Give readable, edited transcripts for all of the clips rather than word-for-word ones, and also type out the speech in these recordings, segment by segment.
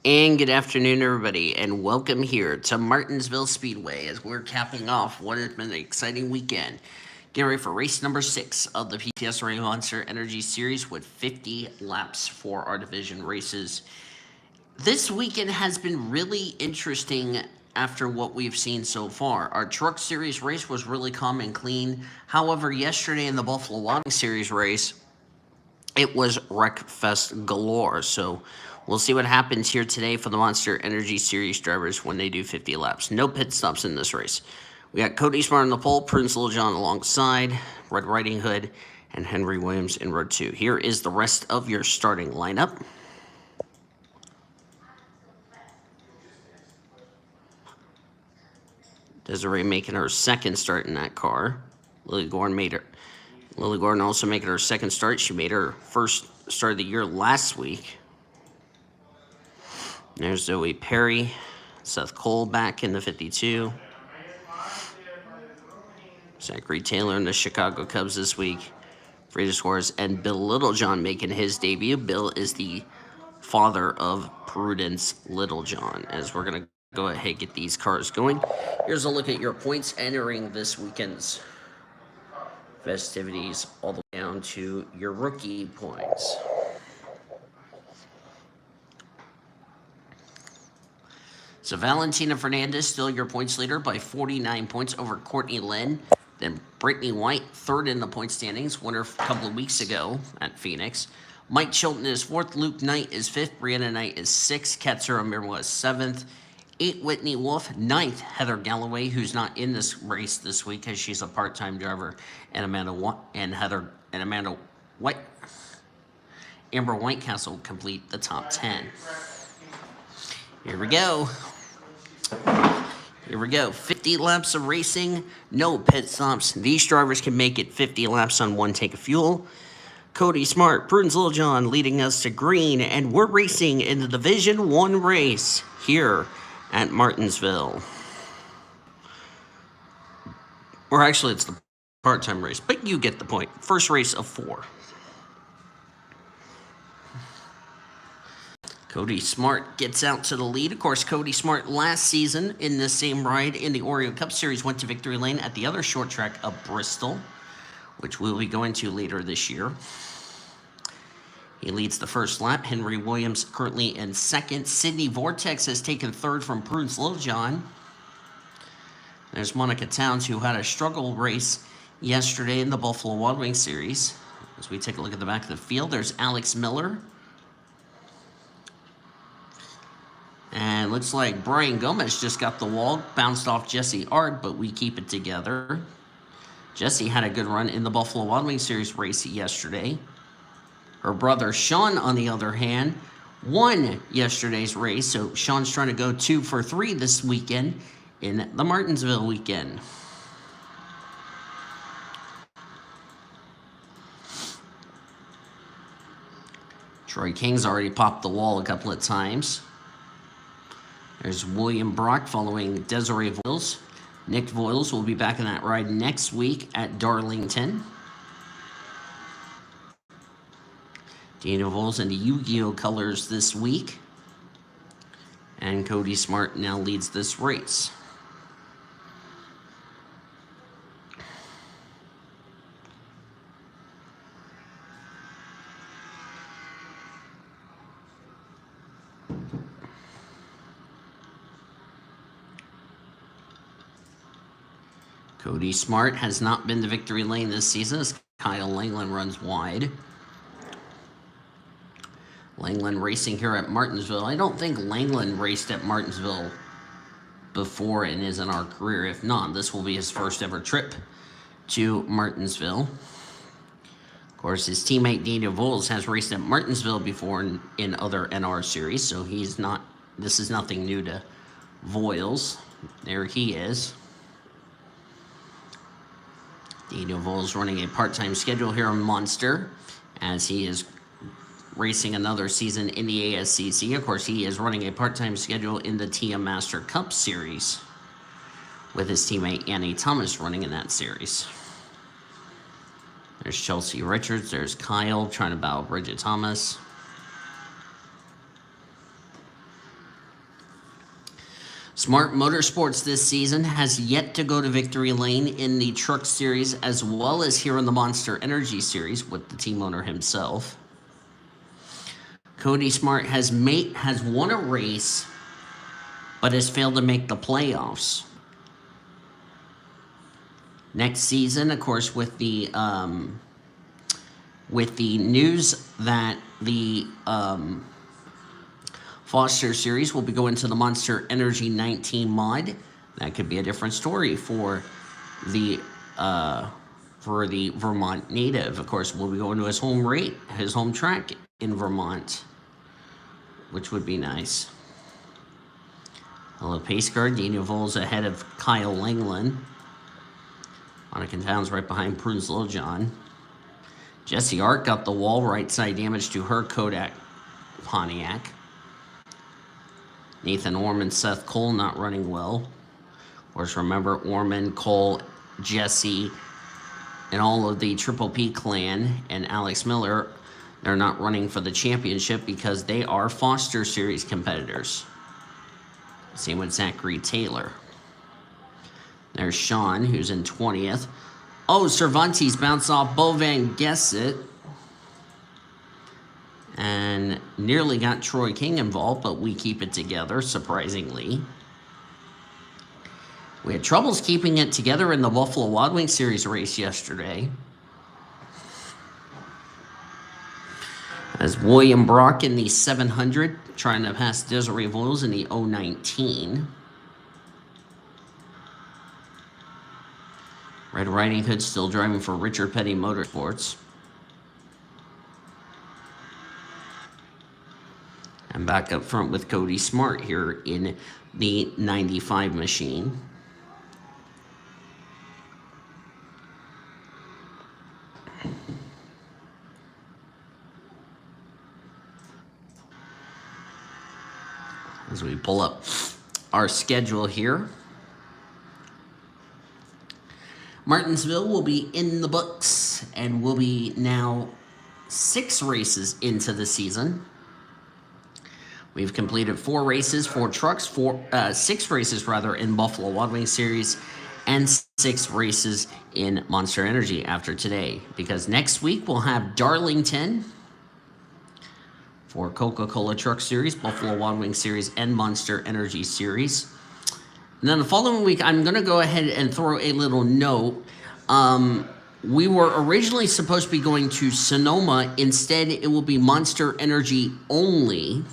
And good afternoon, everybody, and welcome here to Martinsville Speedway as we're capping off what has been an exciting weekend. Getting ready for race number 6 of the PCSRA Monster Energy Series with 50 laps for our division races. This weekend has been really interesting after what we've seen so far. Our Truck Series race was really calm and clean. However, yesterday in the Buffalo Wild Series race, it was Wreckfest galore. So we'll see what happens here today for the Monster Energy Series drivers when they do 50 laps. No pit stops in this race. We got Cody Smart on the pole, Prince Littlejohn alongside, Red Riding Hood, and Henry Williams in row 2. Here is the rest of your starting lineup. Desiree making her second start in that car. Lily Gordon also making her second start. She made her first start of the year last week. There's Zoe Perry, Seth Cole back in the 52. Zachary Taylor in the Chicago Cubs this week. Freda Suarez and Bill Littlejohn making his debut. Bill is the father of Prudence Littlejohn. As we're going to go ahead and get these cars going. Here's a look at your points entering this weekend's festivities all the way down to your rookie points. So Valentina Fernandez still your points leader by 49 points over Courtney Lynn. Then Brittany White, third in the point standings, winner a couple of weeks ago at Phoenix. Mike Chilton is fourth. Luke Knight is fifth. Brianna Knight is sixth. Katsura Mirwa is seventh. 8, Whitney Wolf. 9th, Heather Galloway, who's not in this race this week because she's a part-time driver. And Amber White. Amber Whitecastle complete the top 10. Here we go. 50 laps of racing, no pit stops. These drivers can make it 50 laps on one tank of fuel. Cody Smart, Prudence Littlejohn leading us to green, and we're racing in the Division 1 race here at Martinsville. Or actually, it's the part-time race, but you get the point. First race of 4. Cody Smart gets out to the lead. Of course, Cody Smart last season in the same ride in the Oreo Cup Series went to victory lane at the other short track of Bristol, which we'll be going to later this year. He leads the first lap. Henry Williams currently in second. Sydney Vortex has taken third from Prudence Littlejohn. There's Monica Towns, who had a struggle race yesterday in the Buffalo Wild Wings Series. As we take a look at the back of the field, there's Alex Miller. And looks like Brian Gomez just got the wall, bounced off Jesse Ard, but we keep it together. Jesse had a good run in the Buffalo Wild Wings Series race yesterday. Her brother Sean, on the other hand, won yesterday's race, so Sean's trying to go 2 for 3 this weekend in the Martinsville weekend. Troy King's already popped the wall a couple of times. There's William Brock following Desiree Voiles. Nick Voiles will be back in that ride next week at Darlington. Dana Voiles in the Yu-Gi-Oh colors this week. And Cody Smart now leads this race. Cody Smart has not been to victory lane this season as Kyle Langland runs wide. Langland racing here at Martinsville. I don't think Langland raced at Martinsville before in his in our career. If not, this will be his first ever trip to Martinsville. Of course, his teammate Dana Voiles has raced at Martinsville before in other NR series, so this is nothing new to Voiles. There he is. Dana Voiles running a part-time schedule here on Monster as he is racing another season in the ASCC. Of course, he is running a part-time schedule in the TM Master Cup Series with his teammate Annie Thomas running in that series. There's Chelsea Richards. There's Kyle trying to battle Bridget Thomas. Smart Motorsports this season has yet to go to victory lane in the Truck Series as well as here in the Monster Energy Series with the team owner himself. Cody Smart has won a race but has failed to make the playoffs. Next season, of course, with the news that the Foster Series will be going to the Monster Energy 19 mod, that could be a different story for the Vermont native. Of course, we'll be going to his home track in Vermont, which would be nice. Hello, pace car. Daniel Voles ahead of Kyle Langland. Monica Towns right behind Prunes Littlejohn. Jesse Art got the wall right side damage to her Kodak Pontiac. Nathan Orman, Seth Cole not running well. Of course, remember Orman, Cole, Jesse, and all of the Triple P clan and Alex Miller, they're not running for the championship because they are Foster Series competitors. Same with Zachary Taylor. There's Sean, who's in 20th. Oh, Cervantes bounced off Bo Van Gesset. And nearly got Troy King involved, but we keep it together, surprisingly. We had troubles keeping it together in the Buffalo Wild Wings Series race yesterday. As William Brock in the 700, trying to pass Desiree Voiles in the 019. Red Riding Hood still driving for Richard Petty Motorsports. And back up front with Cody Smart here in the 95 machine. As we pull up our schedule here. Martinsville will be in the books and will be now 6 races into the season. We've completed 4 races, 4 trucks, 6 races rather in Buffalo Wild Wings Series, and 6 races in Monster Energy after today. Because next week we'll have Darlington for Coca-Cola Truck Series, Buffalo Wild Wings Series, and Monster Energy Series. And then the following week, I'm going to go ahead and throw a little note. We were originally supposed to be going to Sonoma. Instead, it will be Monster Energy only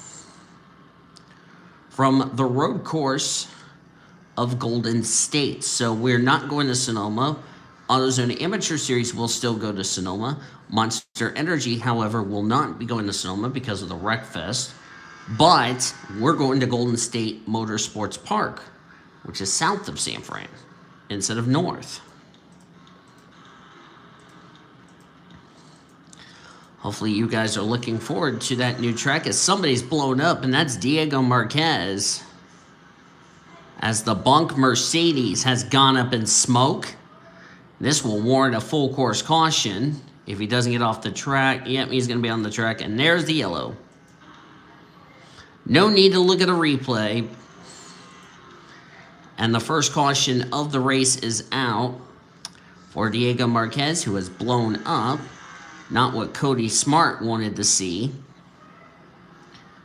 from the road course of Golden State. So we're not going to Sonoma. AutoZone Amateur Series will still go to Sonoma. Monster Energy, however, will not be going to Sonoma because of the Wreck Fest. But we're going to Golden State Motorsports Park, which is south of San Fran, instead of north. Hopefully you guys are looking forward to that new track as somebody's blown up, and that's Diego Marquez. As the Bunk Mercedes has gone up in smoke. This will warrant a full course caution. If he doesn't get off the track, yep, he's going to be on the track, and there's the yellow. No need to look at a replay. And the first caution of the race is out for Diego Marquez, who has blown up. Not what Cody Smart wanted to see.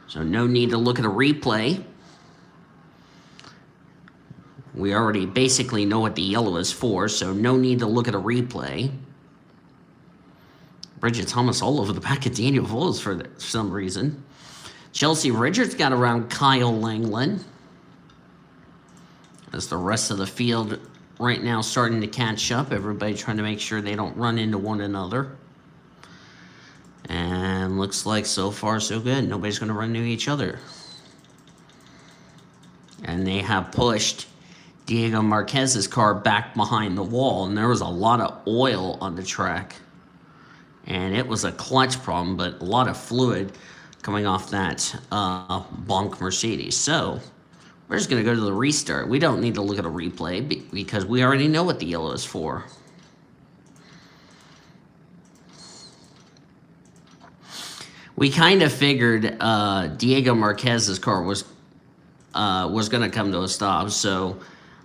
So no need to look at a replay. We already basically know what the yellow is for, so no need to look at a replay. Bridget Thomas all over the back of Daniel Voles for some reason. Chelsea Richards got around Kyle Langland. As the rest of the field right now starting to catch up. Everybody trying to make sure they don't run into one another. And looks like so far so good. Nobody's going to run into each other. And they have pushed Diego Marquez's car back behind the wall. And there was a lot of oil on the track. And it was a clutch problem, but a lot of fluid coming off that Bonk Mercedes. So we're just going to go to the restart. We don't need to look at a replay because we already know what the yellow is for. We kind of figured Diego Marquez's car was was going to come to a stop. So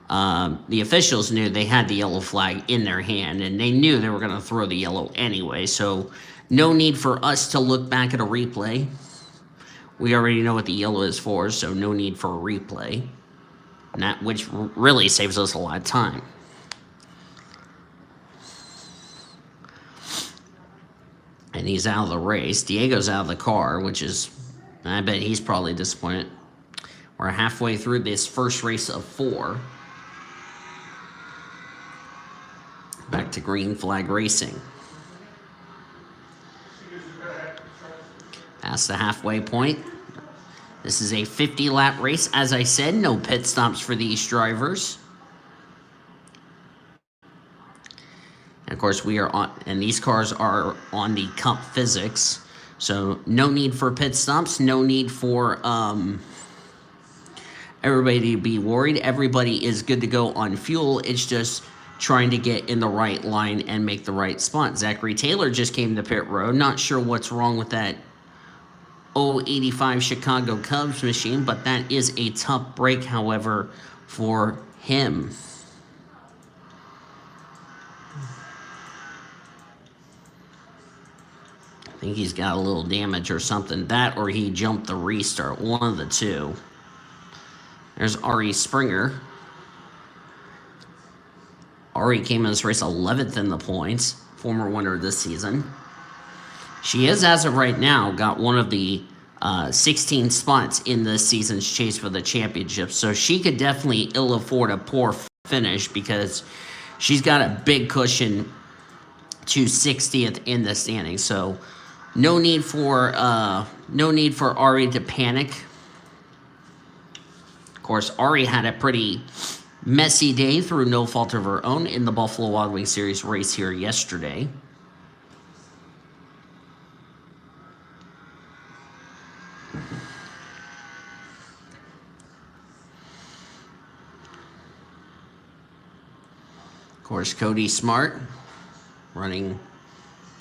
the officials knew they had the yellow flag in their hand, and they knew they were going to throw the yellow anyway. So no need for us to look back at a replay. We already know what the yellow is for, so no need for a replay. Which really saves us a lot of time. And he's out of the race. Diego's out of the car, which is, I bet he's probably disappointed. We're halfway through this first race of 4. Back to green flag racing. Past the halfway point. This is a 50-lap race. As I said, no pit stops for these drivers. And of course, we are on, and these cars are on the Cup Physics. So no need for pit stops, no need for everybody to be worried. Everybody is good to go on fuel. It's just trying to get in the right line and make the right spot. Zachary Taylor just came to pit road. Not sure what's wrong with that 085 Chicago Cubs machine, but that is a tough break, however, for him. I think he's got a little damage or something. That or he jumped the restart. One of the two. There's Ari Springer. Ari came in this race 11th in the points. Former winner this season. She has, as of right now, got one of the 16 spots in this season's chase for the championship. So she could definitely ill afford a poor finish because she's got a big cushion to 60th in the standings. So no need for Ari to panic. Of course, Ari had a pretty messy day through no fault of her own in the Buffalo Wild Wings Series race here yesterday. Of course, Cody Smart running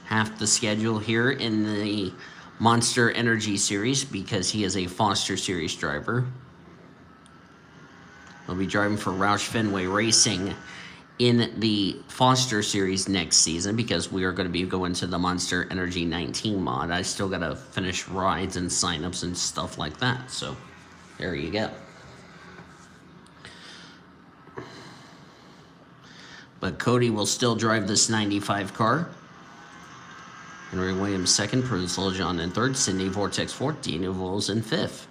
half the schedule here in the Monster Energy Series because he is a Foster Series driver. He'll be driving for Roush Fenway Racing in the Foster Series next season because we are going to be going to the Monster Energy 19 mod. I still got to finish rides and signups and stuff like that. So there you go. But Cody will still drive this 95 car. Henry Williams second, Prudence Littlejohn in third, Sydney Vortex fourth, Dino Voles in fifth.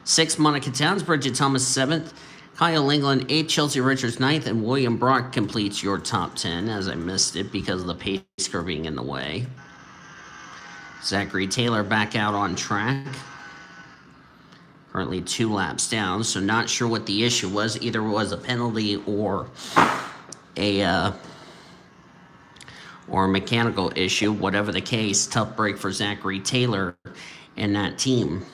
6th, Monica Towns, Bridget Thomas 7th, Kyle England 8th, Chelsea Richards 9th, and William Brock completes your top 10, as I missed it because of the pace car being in the way. Zachary Taylor back out on track. Currently 2 laps down, so not sure what the issue was. Either it was a penalty or a mechanical issue. Whatever the case, tough break for Zachary Taylor and that team.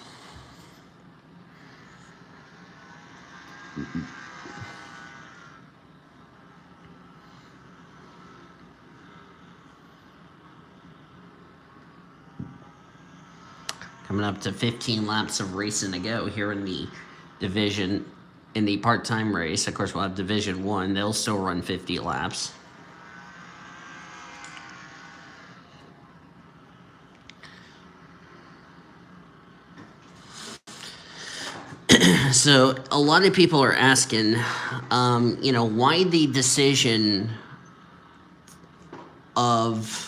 Coming up to 15 laps of racing to go here in the division, in the part-time race. Of course, we'll have Division 1. They'll still run 50 laps. So a lot of people are asking, why the decision of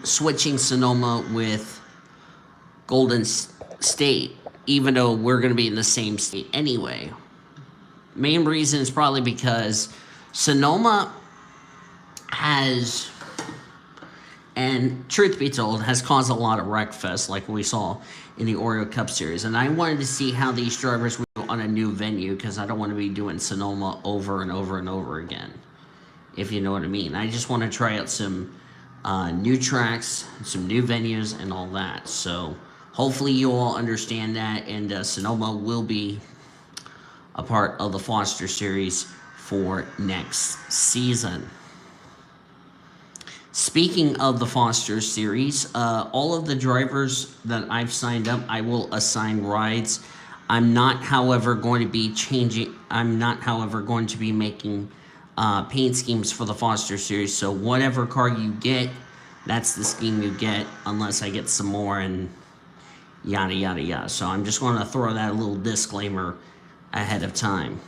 switching Sonoma with Golden State, even though we're going to be in the same state anyway. Main reason is probably because Sonoma has, and truth be told, has caused a lot of wreckfest like we saw in the Oreo Cup Series. And I wanted to see how these drivers would do on a new venue because I don't want to be doing Sonoma over and over and over again, if you know what I mean. I just want to try out some new tracks, some new venues, and all that. So hopefully you all understand that, and Sonoma will be a part of the Foster Series for next season. Speaking of the Foster Series, all of the drivers that I've signed up, I will assign rides. I'm not, however, going to be changing. I'm not, however, going to be making paint schemes for the Foster Series. So whatever car you get, that's the scheme you get, unless I get some more and yada yada yada. So I'm just going to throw that little disclaimer ahead of time.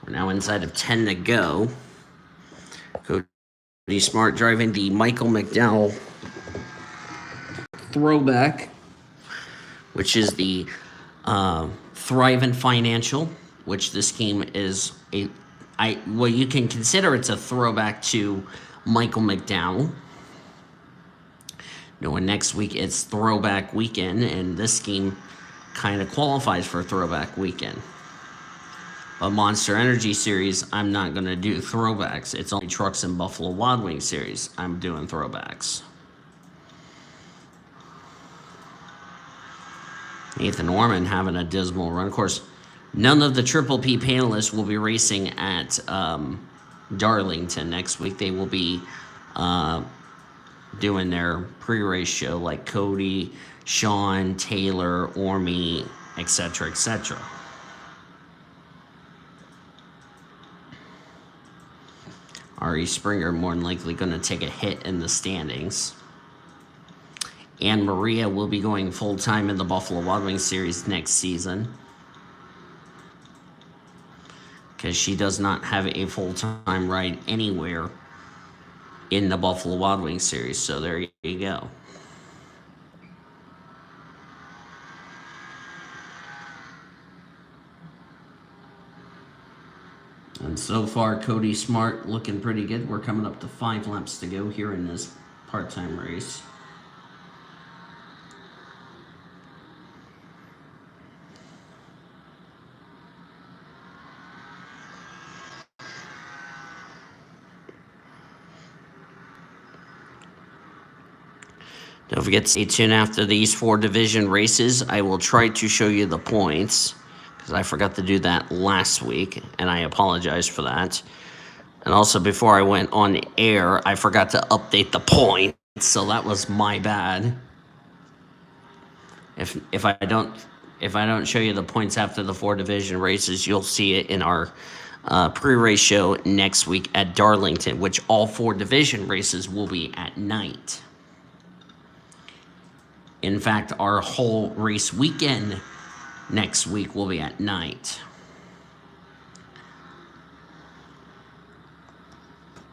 We're now inside of 10 to go. Cody Smart driving the Michael McDowell Throwback, which is the Thrivent Financial, which this scheme is well, you can consider it's a throwback to Michael McDowell. Knowing next week it's Throwback Weekend, and this scheme kind of qualifies for Throwback Weekend. But Monster Energy Series, I'm not going to do throwbacks. It's only Trucks and Buffalo Wild Wings Series I'm doing throwbacks. Nathan Norman having a dismal run. Of course, none of the Triple P panelists will be racing at Darlington next week. They will be doing their pre-race show, like Cody, Sean, Taylor, Ormy, etc., etc. Ari Springer more than likely going to take a hit in the standings. And Maria will be going full-time in the Buffalo Wild Wings Series next season, because she does not have a full-time ride anywhere in the Buffalo Wild Wings Series. So there you go. And so far, Cody Smart looking pretty good. We're coming up to 5 laps to go here in this part-time race. Don't forget to stay tuned after these 4 division races. I will try to show you the points, because I forgot to do that last week, and I apologize for that. And also, before I went on air, I forgot to update the points, so that was my bad. If I don't show you the points after the 4 division races, you'll see it in our pre-race show next week at Darlington, which all 4 division races will be at night. In fact, our whole race weekend next week will be at night.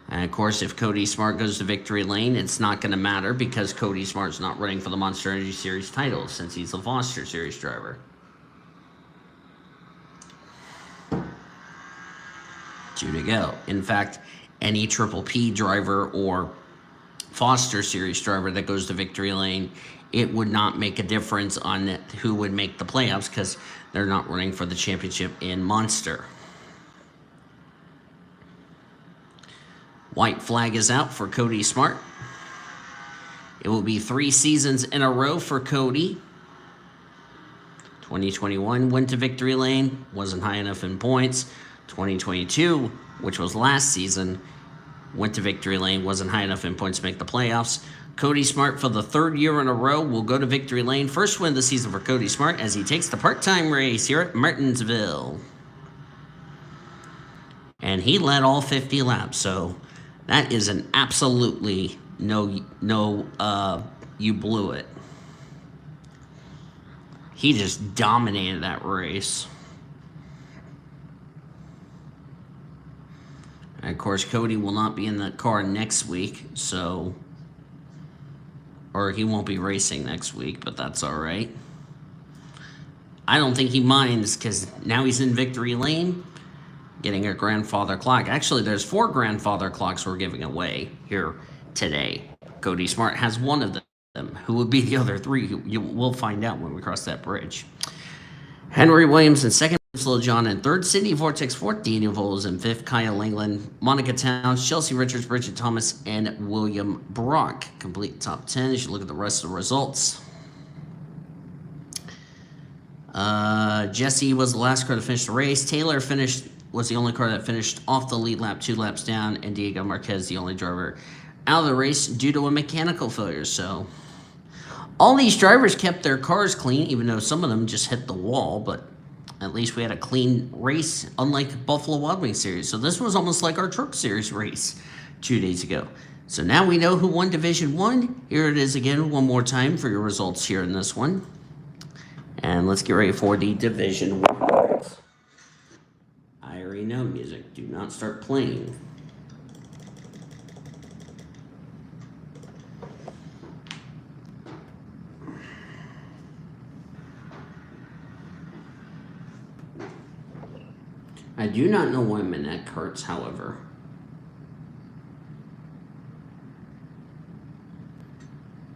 And of course, if Cody Smart goes to victory lane, it's not going to matter, because Cody Smart's not running for the Monster Energy Series title since he's the Foster Series driver. 2 to go. In fact, any Triple P driver or Foster Series driver that goes to victory lane, it would not make a difference on who would make the playoffs, because they're not running for the championship in Monster. White flag is out for Cody Smart. It will be 3 seasons in a row for Cody. 2021 went to victory lane, wasn't high enough in points. 2022, which was last season, went to victory lane, wasn't high enough in points to make the playoffs. Cody Smart, for the 3rd year in a row, will go to victory lane. First win of the season for Cody Smart as he takes the part-time race here at Martinsville. And he led all 50 laps, so that is an absolutely you blew it. He just dominated that race. And of course, Cody will not be in that car next week, so... or he won't be racing next week, but that's all right. I don't think he minds, because now he's in victory lane, getting a grandfather clock. Actually, there's 4 grandfather clocks we're giving away here today. Cody Smart has one of them. Who would be the other 3? We'll find out when we cross that bridge. Henry Williams in 2nd, Slow John in 3rd, Sydney Vortex 4th, Daniel Voles in 5th, Kyle England, Monica Towns, Chelsea Richards, Bridget Thomas, and William Brock complete top 10 as you look at the rest of the results. Jesse was the last car to finish the race. Taylor finished was the only car that finished off the lead lap 2 laps down, and Diego Marquez the only driver out of the race due to a mechanical failure. So all these drivers kept their cars clean, even though some of them just hit the wall, but at least we had a clean race, unlike Buffalo Wild Wings Series. So this was almost like our Truck Series race 2 days ago. So now we know who won Division 1. Here it is again one more time for your results here in this one. And let's get ready for the Division 1. I already know music. Do not start playing. I do not know why my neck hurts, however.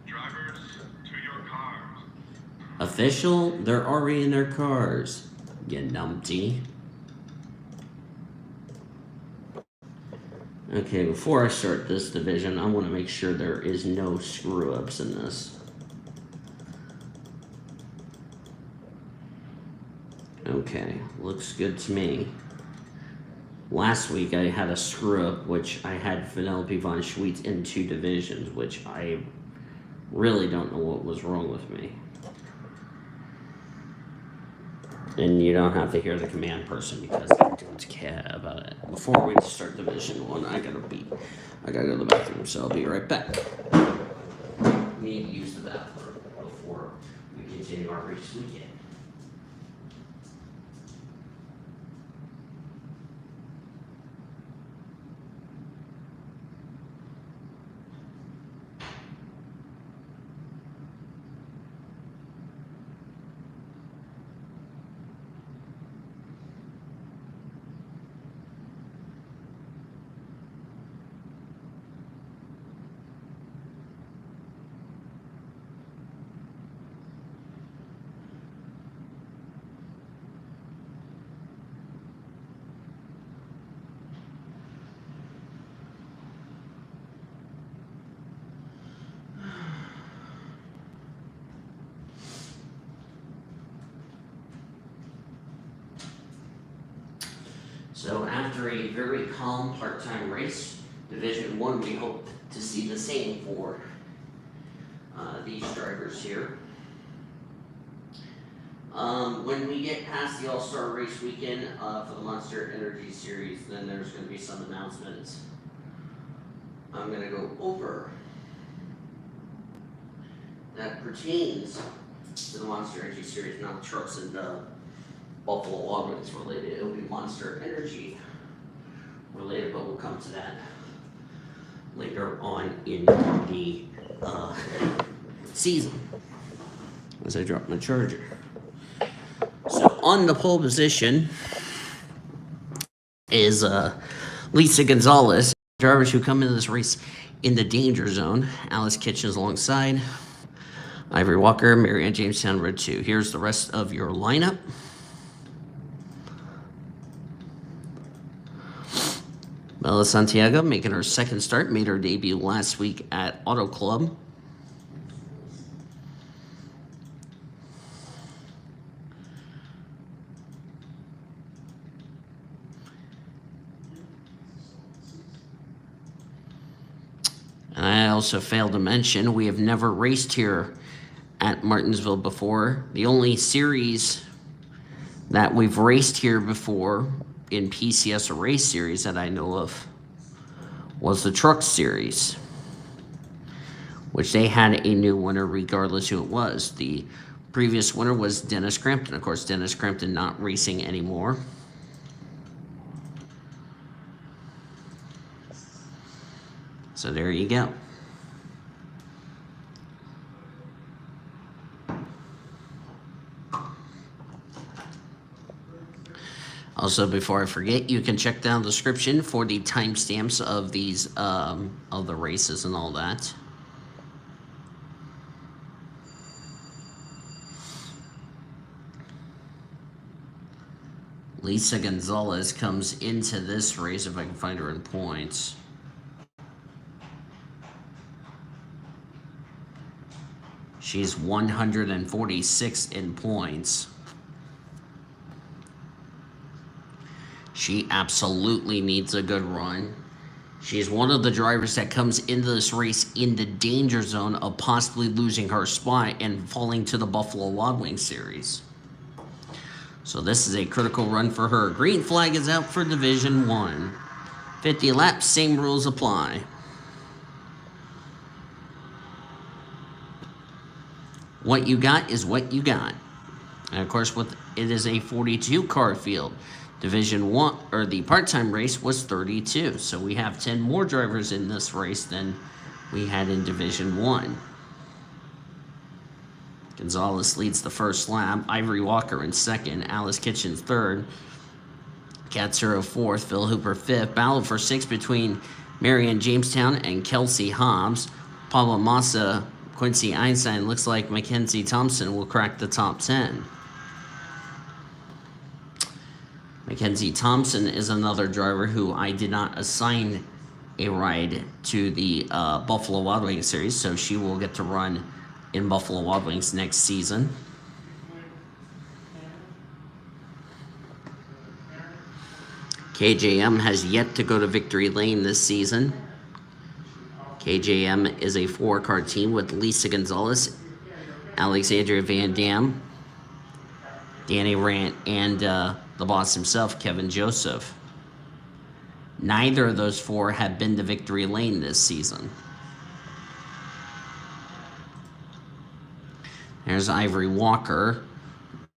Drivers, to your cars. Official, they're already in their cars, you numpty. Okay, before I start this division, I want to make sure there is no screw-ups in this. Okay, looks good to me. Last week I had a screw-up, which I had Vanellope von Schweetz in 2 divisions, which I really don't know what was wrong with me. And you don't have to hear the command person because they don't care about it. Before we start Division 1, I gotta go to the bathroom, so I'll be right back. We need to use the bathroom before we continue our race weekend. So after a very calm part-time race, Division 1, we hope to see the same for these drivers here. When we get past the All-Star Race weekend for the Monster Energy Series, then there's going to be some announcements I'm going to go over that pertains to the Monster Energy Series, not trucks and Buffalo Wild Wings related. It'll be Monster Energy related, but we'll come to that later on in the season as I drop my charger. So on the pole position is Lisa Gonzalez. Drivers who come into this race in the danger zone. Alice Kitchens alongside. Ivory Walker, Marianne Jamestown, Red 2. Here's the rest of your lineup. Bella Santiago making her second start, made her debut last week at Auto Club. And I also failed to mention, we have never raced here at Martinsville before. The only series that we've raced here before in PCSRA series that I know of was the Truck Series, which they had a new winner regardless who it was. The previous winner was Dennis Crampton. Of course, Dennis Crampton not racing anymore. So there you go. Also, before I forget, you can check down the description for the timestamps of these of the races and all that. Lisa Gonzalez comes into this race, if I can find her in points. She's 146 in points. She absolutely needs a good run. She's one of the drivers that comes into this race in the danger zone of possibly losing her spot and falling to the Buffalo Wild Wings series. So this is a critical run for her. Green flag is out for Division 1. 50 laps, same rules apply. What you got is what you got. And of course, it is a 42 car field. Division 1, or the part-time race, was 32. So we have 10 more drivers in this race than we had in Division 1. Gonzalez leads the first lap. Ivory Walker in second. Alice Kitchens third. Katsura fourth. Phil Hooper fifth. Battle for sixth between Marianne Jamestown and Kelsey Hobbs. Pablo Massa, Quincy Einstein. Looks like Mackenzie Thompson will crack the top 10. Mackenzie Thompson is another driver who I did not assign a ride to the Buffalo Wild Wings series, so she will get to run in Buffalo Wild Wings next season. KJM has yet to go to victory lane this season. KJM is a 4-car team with Lisa Gonzalez, Alexandria Van Dam, Danny Rant, and the boss himself, Kevin Joseph. Neither of those 4 have been to victory lane this season. There's Ivory Walker.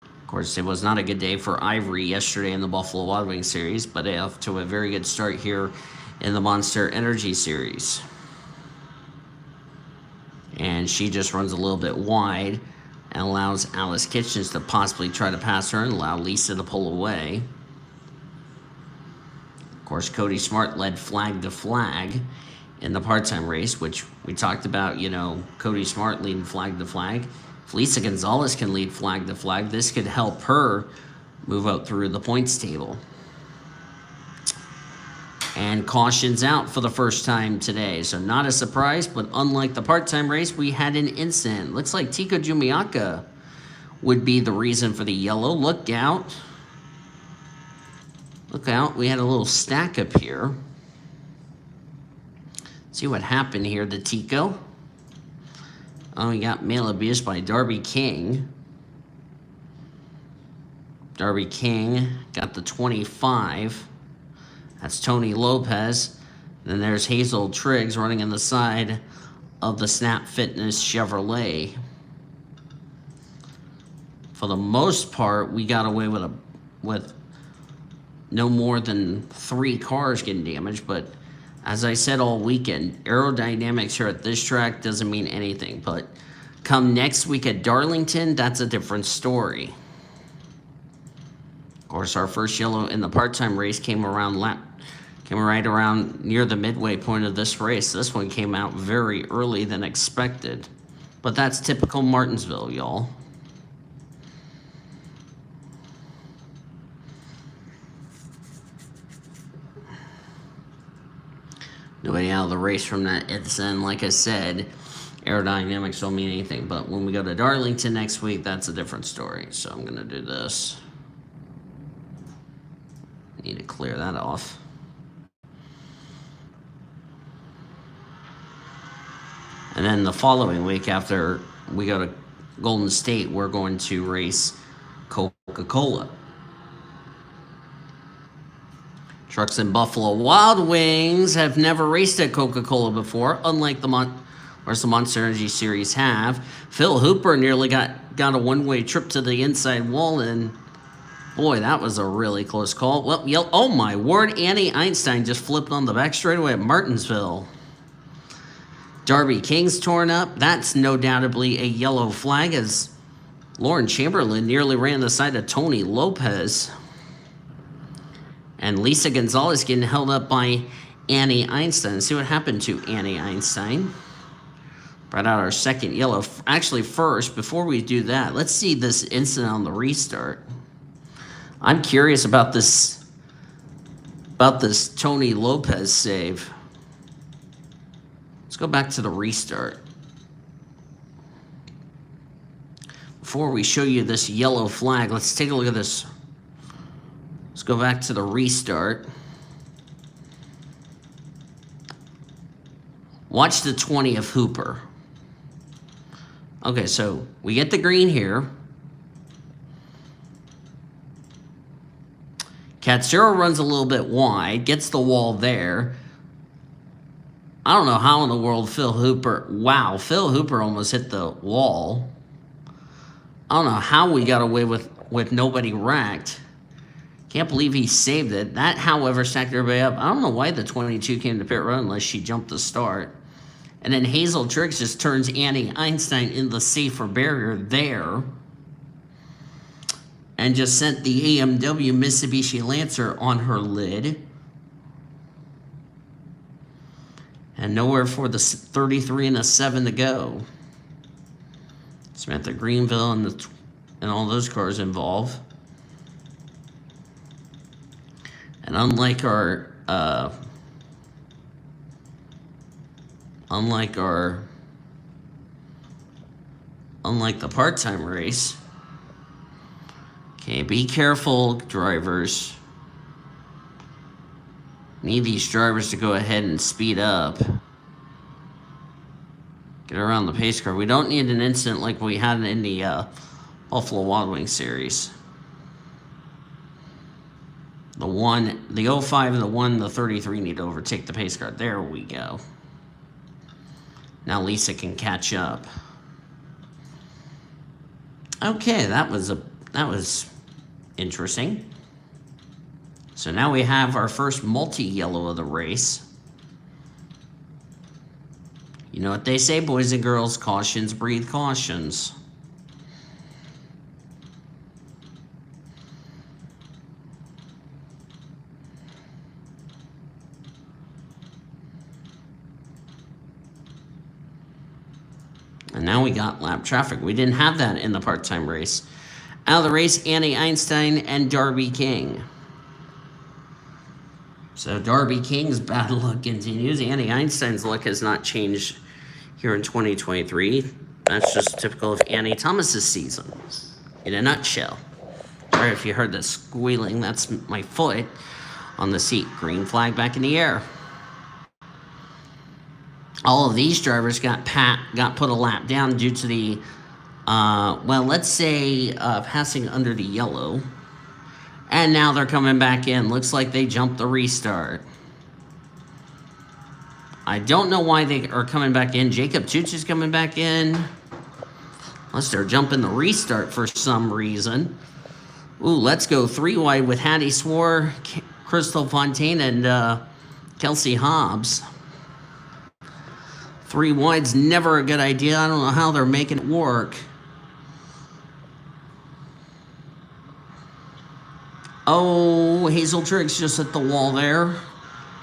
Of course, it was not a good day for Ivory yesterday in the Buffalo Wild Wings series, but off to a very good start here in the Monster Energy series. And she just runs a little bit wide and allows Alice Kitchens to possibly try to pass her and allow Lisa to pull away. Of course, Cody Smart led flag to flag in the part-time race, which we talked about, Cody Smart leading flag to flag. If Lisa Gonzalez can lead flag to flag, this could help her move up through the points table. And caution's out for the first time today. So not a surprise, but unlike the part-time race, we had an incident. Looks like Tico Jumiaka would be the reason for the yellow. Look out. Look out. We had a little stack up here. See what happened here to Tico. Oh, we got male abuse by Darby King. Darby King got the 25. That's Tony Lopez. Then there's Hazel Triggs running in the side of the Snap Fitness Chevrolet. For the most part, we got away with no more than 3 cars getting damaged. But as I said all weekend, aerodynamics here at this track doesn't mean anything. But come next week at Darlington, that's a different story. Of course, our first yellow in the part-time race came right around near the midway point of this race. This one came out very early than expected. But that's typical Martinsville, y'all. Nobody out of the race from that incident. Like I said, aerodynamics don't mean anything. But when we go to Darlington next week, that's a different story. So I'm going to do this. Need to clear that off. And then the following week, after we go to Golden State, we're going to race Coca-Cola. Trucks and Buffalo Wild Wings have never raced at Coca-Cola before, unlike the Monster Energy Series have. Phil Hooper nearly got a one-way trip to the inside wall, and boy, that was a really close call. Well, oh my word, Annie Einstein just flipped on the back straightaway at Martinsville. Darby King's torn up. That's no doubtably a yellow flag as Lauren Chamberlain nearly ran the side of Tony Lopez. And Lisa Gonzalez getting held up by Annie Einstein. See what happened to Annie Einstein. Brought out our second yellow. Actually, first, before we do that, let's see this incident on the restart. I'm curious about this Tony Lopez save. Let's go back to the restart. Before we show you this yellow flag, let's take a look at this. Let's Let's go back to the restart. Watch the 20 of Hooper. Okay, so we get the green here. Katsura runs a little bit wide, gets the wall there. I don't know how in the world Phil Hooper... Wow, Phil Hooper almost hit the wall. I don't know how we got away with nobody wrecked. Can't believe he saved it. That, however, stacked everybody up. I don't know why the 22 came to pit road unless she jumped the start. And then Hazel Triggs just turns Annie Einstein in the safer barrier there. And just sent the AMW Mitsubishi Lancer on her lid. And nowhere for the 33 and a 7 to go. Samantha Greenville and all those cars involved. And unlike the part-time race. Okay, be careful, drivers. Need these drivers to go ahead and speed up. Get around the pace car. We don't need an incident like we had in the Buffalo Wild Wings series. The 05 and the 33 need to overtake the pace car. There we go. Now Lisa can catch up. Okay, that was interesting. So now we have our first multi-yellow of the race. You know what they say, boys and girls, cautions breed cautions. And now we got lap traffic. We didn't have that in the part-time race. Out of the race, Annie Einstein and Darby King. So Darby King's bad luck continues. Annie Einstein's luck has not changed here in 2023. That's just typical of Annie Thomas's season, in a nutshell. Or if you heard the squealing, that's my foot on the seat. Green flag back in the air. All of these drivers got put a lap down due to the, well, let's say passing under the yellow. And now they're coming back in. Looks like they jumped the restart. I don't know why they are coming back in. Jacob Toots is coming back in. Unless they're jumping the restart for some reason. Ooh, let's go 3 wide with Hattie Swore, Crystal Fontaine, and Kelsey Hobbs. 3 wide's never a good idea. I don't know how they're making it work. Oh, Hazel Triggs just hit the wall there.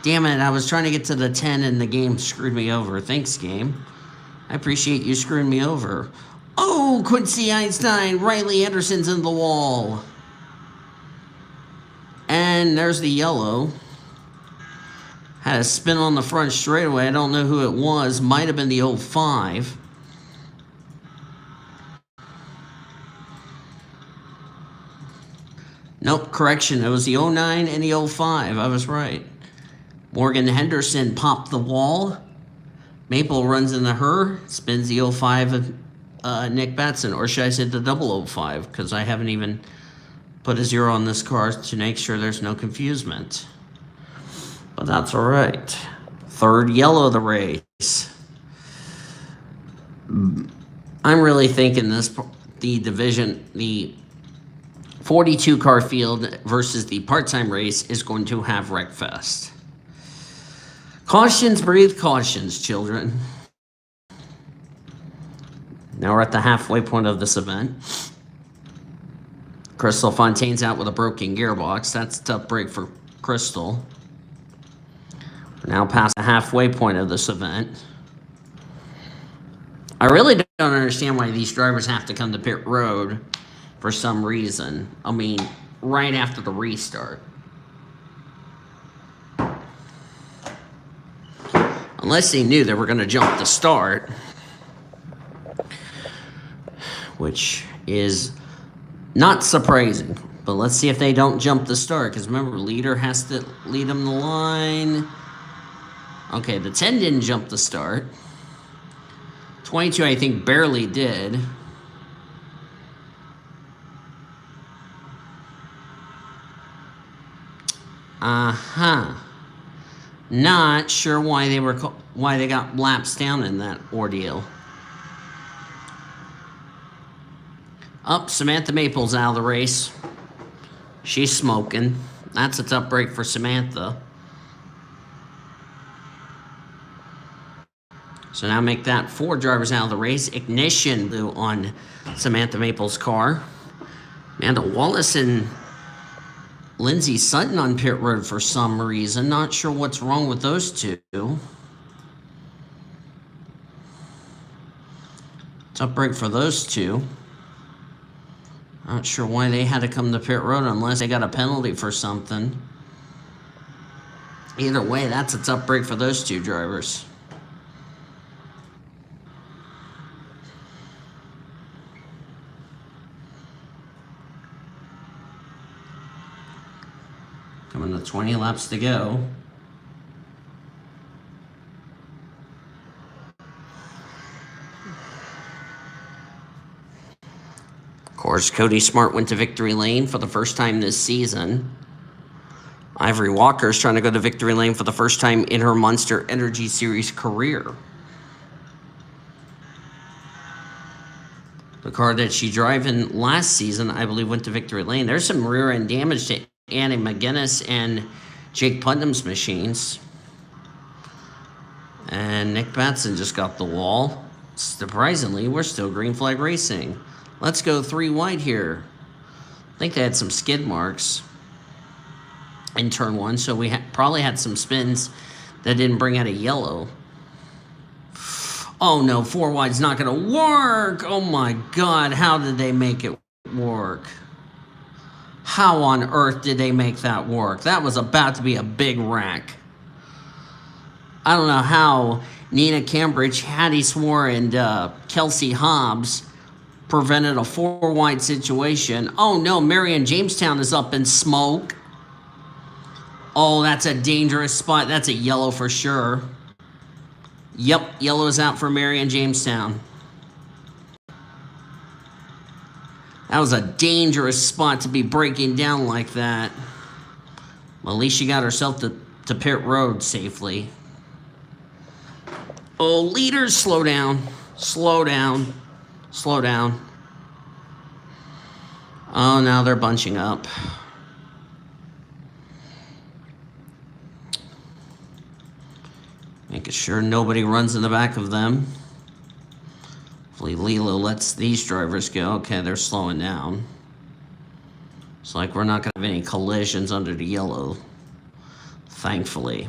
Damn it, I was trying to get to the 10 and the game screwed me over. Thanks, game. I appreciate you screwing me over. Oh, Quincy Einstein, Riley Anderson's in the wall. And there's the yellow. Had a spin on the front straightaway. I don't know who it was. Might have been the 05. Nope, correction. It was the 09 and the 05. I was right. Morgan Henderson popped the wall. Maple runs into her. Spins the 05 of Nick Batson. Or should I say the 005? Because I haven't even put a 0 on this car to make sure there's no confusement. But that's all right. 3rd yellow of the race. I'm really thinking the division, the 42 car field versus the part-time race is going to have Wreckfest. Cautions breathe cautions, children. Now we're at the halfway point of this event. Crystal Fontaine's out with a broken gearbox. That's a tough break for Crystal. We're now past the halfway point of this event. I really don't understand why these drivers have to come to pit road for some reason. I mean, right after the restart. Unless they knew they were going to jump the start. Which is not surprising. But let's see if they don't jump the start, because remember, leader has to lead them the line. Okay, the 10 didn't jump the start. 22, I think, barely did. Not sure why they got laps down in that ordeal. Up, Samantha Maples out of the race. She's smoking. That's a tough break for Samantha. So now make that 4 drivers out of the race. Ignition blew on Samantha Maples' car. Amanda Wallace and Lindsay Sutton on pit road for some reason. Not sure what's wrong with those two. Tough break for those two. Not sure why they had to come to pit road unless they got a penalty for something. Either way, that's a tough break for those two drivers. Coming to 20 laps to go. Of course, Cody Smart went to victory lane for the first time this season. Ivory Walker is trying to go to victory lane for the first time in her Monster Energy Series career. The car that she drove in last season, I believe, went to victory lane. There's some rear end damage to Annie McGinnis and Jake Putnam's machines. And Nick Batson just got the wall. Surprisingly, we're still green flag racing. Let's go 3 wide here. I think they had some skid marks in turn 1, so we probably had some spins that didn't bring out a yellow. Oh no, 4 wide's not going to work. Oh my God, how did they make it work? How on earth did they make that work? That was about to be a big wreck. I don't know how Nina Cambridge, Hattie Swore, and Kelsey Hobbs prevented a 4 wide situation. Oh no, Marion Jamestown is up in smoke. Oh, that's a dangerous spot. That's a yellow for sure. Yep, yellow is out for Marion Jamestown. That was a dangerous spot to be breaking down like that. Well, at least she got herself to pit road safely. Oh, leaders, slow down. Slow down. Slow down. Oh, now they're bunching up. Making sure nobody runs in the back of them. Hopefully Lilo lets these drivers go. Okay, they're slowing down. It's like we're not going to have any collisions under the yellow, thankfully.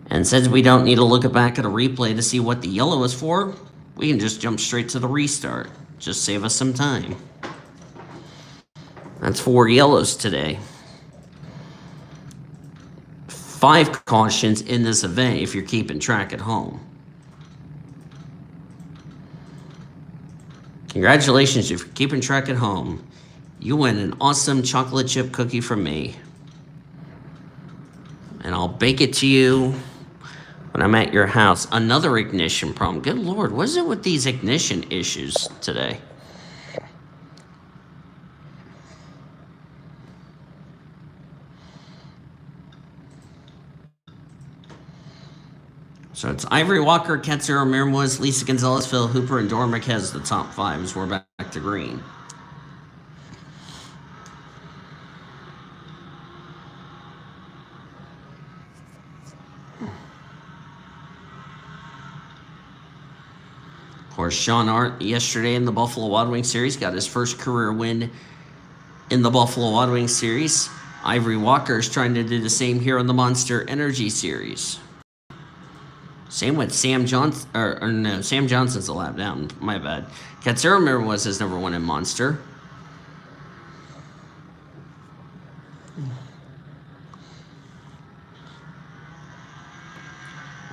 And since we don't need to look back at a replay to see what the yellow is for, we can just jump straight to the restart. Just save us some time. That's 4 yellows today. 5 cautions in this event if you're keeping track at home. Congratulations if you're keeping track at home. You win an awesome chocolate chip cookie from me. And I'll bake it to you when I'm at your house. Another ignition problem. Good Lord, what is it with these ignition issues today? So it's Ivory Walker, Katsura Mirmoz, Lisa Gonzalez, Phil Hooper, and Dora Marquez, the top 5 as we're back to green. Of course, Sean Arndt yesterday in the Buffalo Wild Wings Series got his first career win in the Buffalo Wild Wings Series. Ivory Walker is trying to do the same here in the Monster Energy Series. Same with Sam Johnson, or no, Sam Johnson's a lap down, my bad. Katsura Mirmoz has never won in Monster.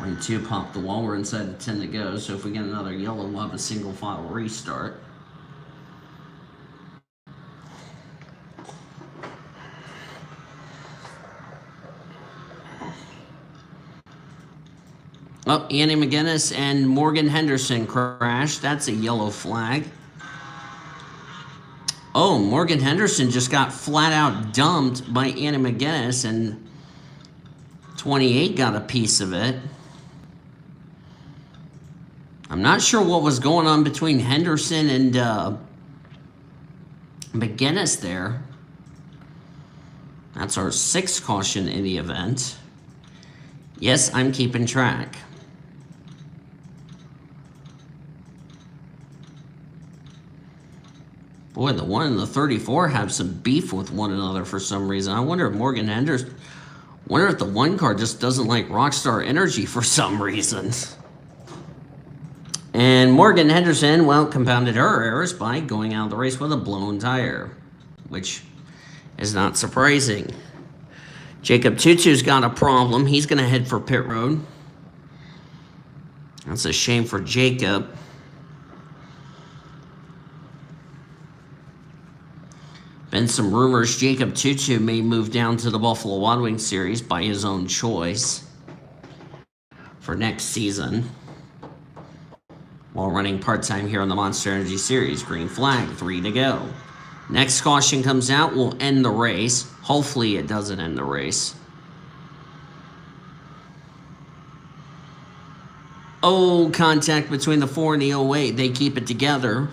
Lane 2 popped the wall, we're inside the 10 to go, so if we get another yellow, we'll have a single file restart. Oh, Annie McGinnis and Morgan Henderson crashed. That's a yellow flag. Oh, Morgan Henderson just got flat out dumped by Annie McGinnis, and 28 got a piece of it. I'm not sure what was going on between Henderson and McGinnis there. That's our 6th caution in the event. Yes, I'm keeping track. Boy, the 1 and the 34 have some beef with one another for some reason. I wonder if Morgan Henderson... wonder if the 1 car just doesn't like Rockstar Energy for some reason. And Morgan Henderson, well, compounded her errors by going out of the race with a blown tire, which is not surprising. Jacob Tutu's got a problem. He's going to head for pit road. That's a shame for Jacob. Been some rumors Jacob Tutu may move down to the Buffalo Wild Wings series by his own choice for next season, while running part-time here on the Monster Energy Series. Green flag, 3 to go. Next caution comes out, will end the race. Hopefully it doesn't end the race. Oh, contact between the 4 and the 08. They keep it together.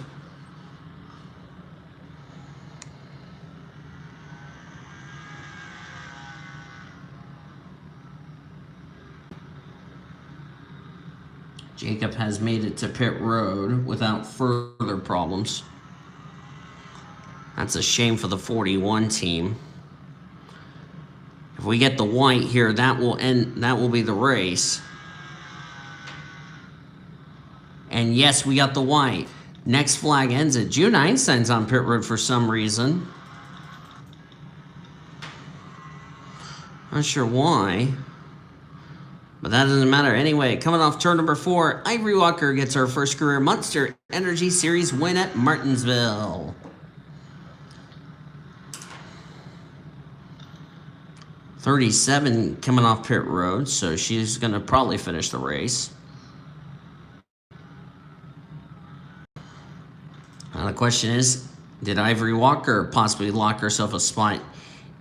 Jacob has made it to pit road without further problems. That's a shame for the 41 team. If we get the white here, that will be the race. And yes, we got the white. Next flag ends it. June Einstein's on pit road for some reason. Not sure why. But that doesn't matter. Anyway, coming off turn number 4, Ivory Walker gets her first career Monster Energy Series win at Martinsville. .37 coming off pit road, so she's going to probably finish the race. Now the question is, did Ivory Walker possibly lock herself a spot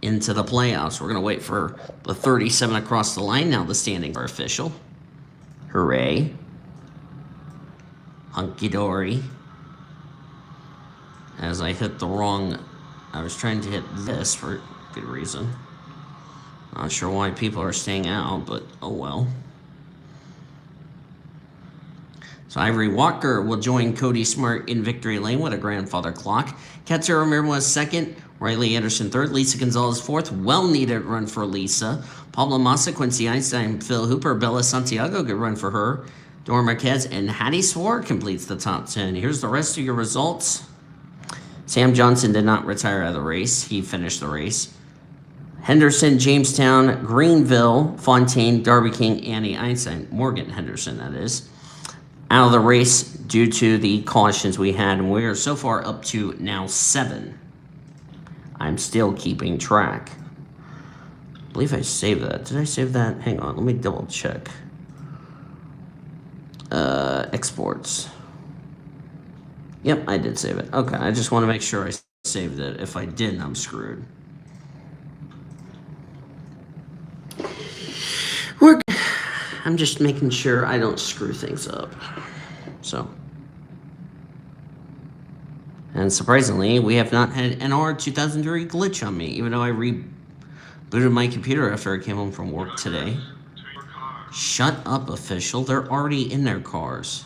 into the playoffs? We're going to wait for the 37 across the line. Now the standings are official. Hooray. Hunky-dory. As I hit the wrong... I was trying to hit this for good reason. Not sure why people are staying out, but oh well. So Ivory Walker will join Cody Smart in victory lane with a grandfather clock. Katsura Mirma second. Riley Anderson third. Lisa Gonzalez fourth. Well-needed run for Lisa. Pablo Massa, Quincy Einstein, Phil Hooper, Bella Santiago, good run for her. Dora Marquez and Hattie Swore completes the top 10. Here's the rest of your results. Sam Johnson did not retire out of the race. He finished the race. Henderson, Jamestown, Greenville, Fontaine, Darby King, Annie Einstein. Morgan Henderson, that is. Out of the race due to the cautions we had. And we are so far up to now 7. I'm still keeping track. I believe I saved that. Did I save that? Hang on, let me double check. Exports. Yep, I did save it. Okay, I just want to make sure I saved it. If I didn't, I'm screwed. I'm just making sure I don't screw things up. So. And surprisingly, we have not had an R2003 glitch on me, even though I rebooted my computer after I came home from work today. Shut up, official. They're already in their cars.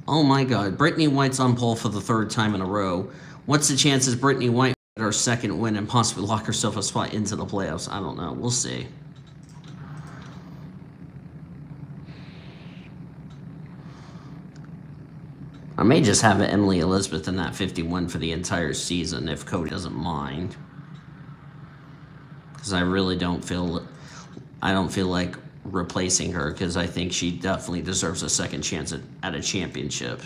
Oh my god. Brittany White's on pole for the 3rd time in a row. What's the chances Brittany White get her 2nd win and possibly lock herself a spot into the playoffs? I don't know. We'll see. I may just have Emily Elizabeth in that 51 for the entire season if Cody doesn't mind. Because I really don't feel like replacing her, because I think she definitely deserves a 2nd chance at a championship.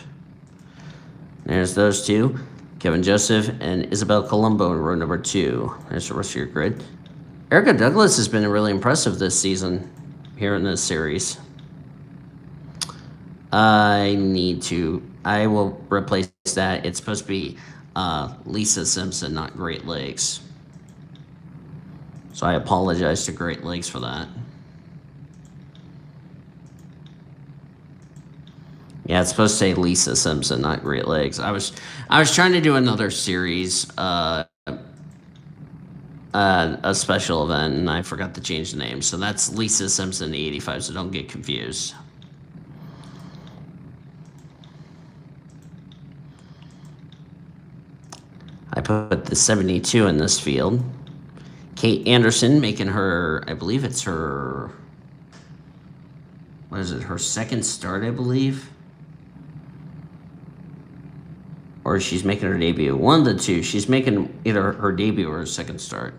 There's those two. Kevin Joseph and Isabel Colombo in row number 2. There's the rest of your grid. Erica Douglas has been really impressive this season here in this series. I will replace that. It's supposed to be Lisa Simpson, not Great Lakes. So I apologize to Great Lakes for that. Yeah, it's supposed to say Lisa Simpson, not Great Lakes. I was trying to do another series, a special event, and I forgot to change the name. So that's Lisa Simpson, the 85. So don't get confused. I put the 72 in this field. Kate Anderson making her, I believe it's her, what is it, her second start, I believe? Or she's making her debut. One of the two. She's making either her debut or her second start.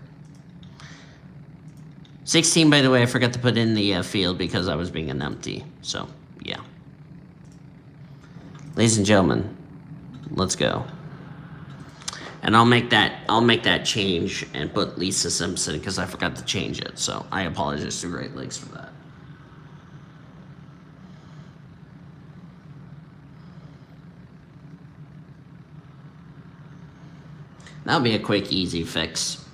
16, by the way, I forgot to put in the field because I was being an empty. So, yeah. Ladies and gentlemen, let's go. And I'll make that change and put Lisa Simpson because I forgot to change it. So I apologize to Great Lakes for that. That'll be a quick, easy fix.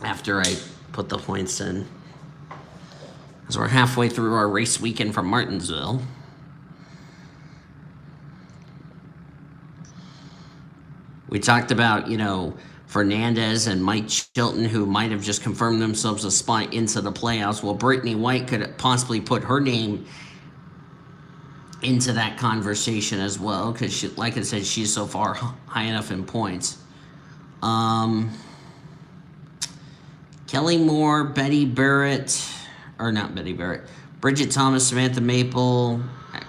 After I put the points in. As we're halfway through our race weekend from Martinsville. We talked about, Fernandez and Mike Chilton, who might have just confirmed themselves a spot into the playoffs. Well, Brittany White could possibly put her name into that conversation as well, because, like I said, she's so far high enough in points. Kelly Moore, Betty Barrett, or not Betty Barrett, Bridget Thomas, Samantha Maple,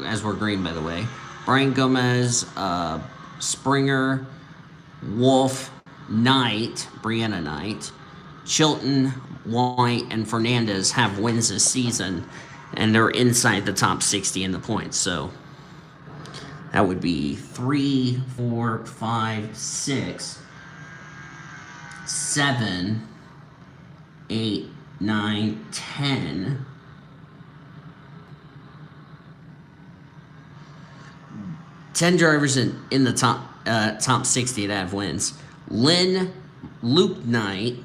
as we're green, by the way, Brian Gomez, Springer, Wolf, Knight, Brianna Knight, Chilton, White, and Fernandez have wins this season, and they're inside the top 60 in the points. So that would be 3, 4, 5, 6, 7, 8, 9, 10. 10 drivers in the top 60 that have wins. Lynn, Luke Knight,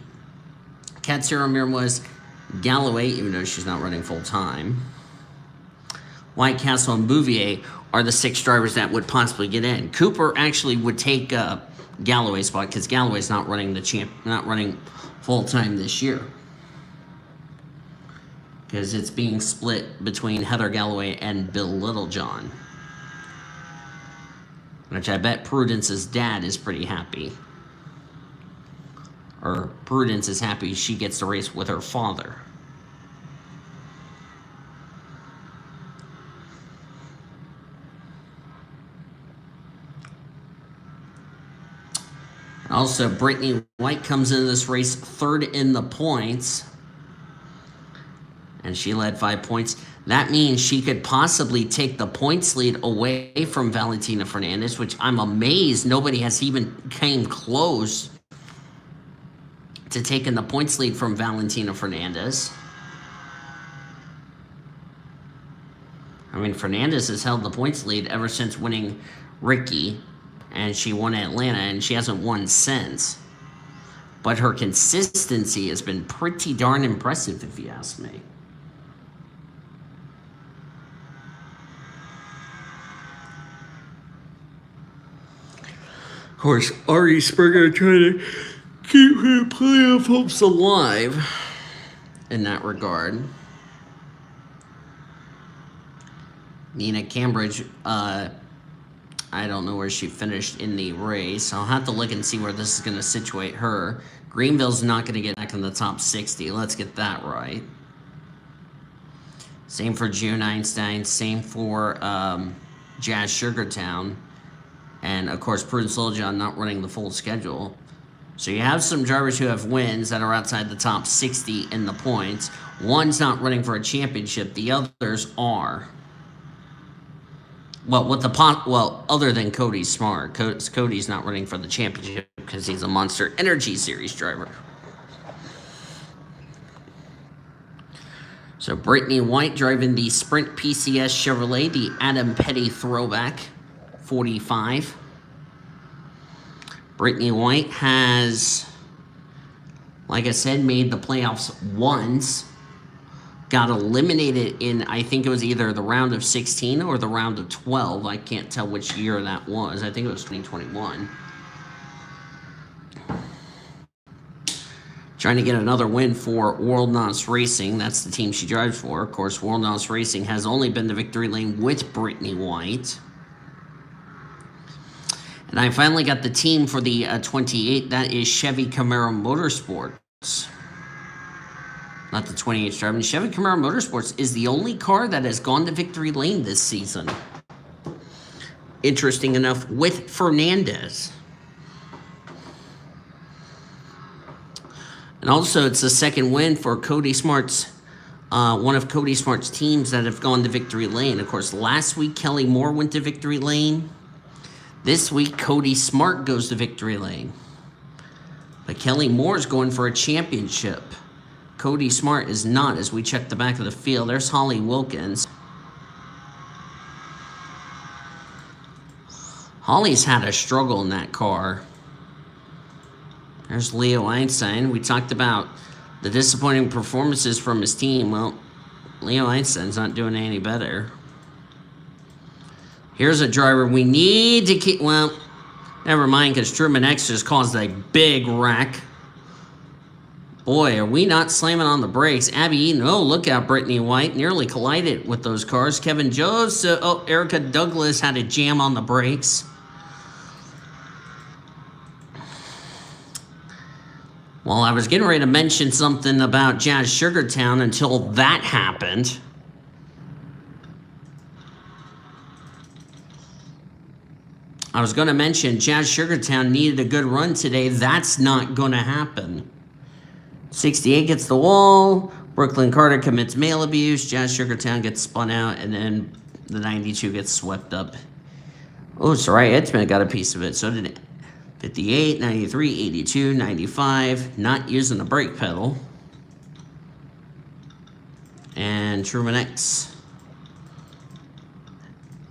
Katsura Mirwais, Galloway, even though she's not running full time, White Castle, and Bouvier are the 6 drivers that would possibly get in. Cooper actually would take Galloway's spot because Galloway's not running not running full time this year, because it's being split between Heather Galloway and Bill Littlejohn, which I bet Prudence's dad is pretty happy. Or Prudence is happy she gets to race with her father. Also, Brittany White comes into this race 3rd in the points. And she led 5 points. That means she could possibly take the points lead away from Valentina Fernandez, which I'm amazed nobody has even came close to taking the points lead from Valentina Fernandez. I mean, Fernandez has held the points lead ever since winning Ricky, and she won Atlanta, and she hasn't won since. But her consistency has been pretty darn impressive, if you ask me. Of course, Ari Springer trying to keep her playoff hopes alive in that regard. Nina Cambridge, I don't know where she finished in the race. I'll have to look and see where this is going to situate her. Greenville's not going to get back in the top 60. Let's get that right. Same for June Einstein. Same for Jazz Sugartown. And, of course, Prudence Littlejohn not running the full schedule. So you have some drivers who have wins that are outside the top 60 in the points. One's not running for a championship. The others are. Well, other than Cody Smart. Cody's not running for the championship because he's a Monster Energy Series driver. So Brittany White driving the Sprint PCS Chevrolet, the Adam Petty Throwback 45. Brittany White has, like I said, made the playoffs once. Got eliminated in, I think it was either the round of 16 or the round of 12. I can't tell which year that was. I think it was 2021. Trying to get another win for World Nos Racing. That's the team she drives for. Of course, World Nos Racing has only been to victory lane with Brittany White. And I finally got the team for the 28. That is Chevy Camaro Motorsports. Not the 28 driving. Chevy Camaro Motorsports is the only car that has gone to victory lane this season. Interesting enough, with Fernandez. And also, it's the second win for Cody Smart's, one of Cody Smart's teams that have gone to victory lane. Of course, last week, Kelly Moore went to victory lane. This week, Cody Smart goes to victory lane. But Kelly Moore's going for a championship. Cody Smart is not, as we check the back of the field. There's Holly Wilkins. Holly's had a struggle in that car. There's Leo Einstein. We talked about the disappointing performances from his team. Well, Leo Einstein's not doing any better. Here's a driver we need to keep... Well, never mind, because Truman X just caused a big wreck. Boy, are we not slamming on the brakes. Abby Eaton, oh, look out, Brittany White. Nearly collided with those cars. Kevin Joseph, oh, Erica Douglas had a jam on the brakes. Well, I was getting ready to mention something about Jazz Sugartown until that happened. I was going to mention Jazz Sugartown needed a good run today. That's not going to happen. 68 gets the wall. Brooklyn Carter commits male abuse. Jazz Sugartown gets spun out. And then the 92 gets swept up. Oh, Soraya Edgemont got a piece of it. So did 58, 93, 82, 95. Not using the brake pedal. And Truman X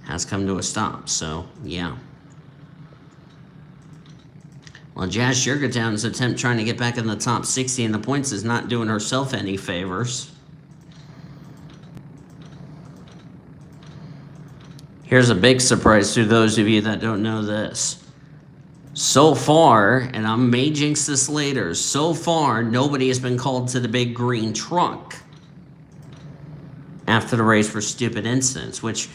has come to a stop. So, yeah. Well, Jazz Sugartown's attempt trying to get back in the top 60 in the points is not doing herself any favors. Here's a big surprise to those of you that don't know this. So far, and I may jinx this later, so far nobody has been called to the big green truck after the race for stupid incidents, which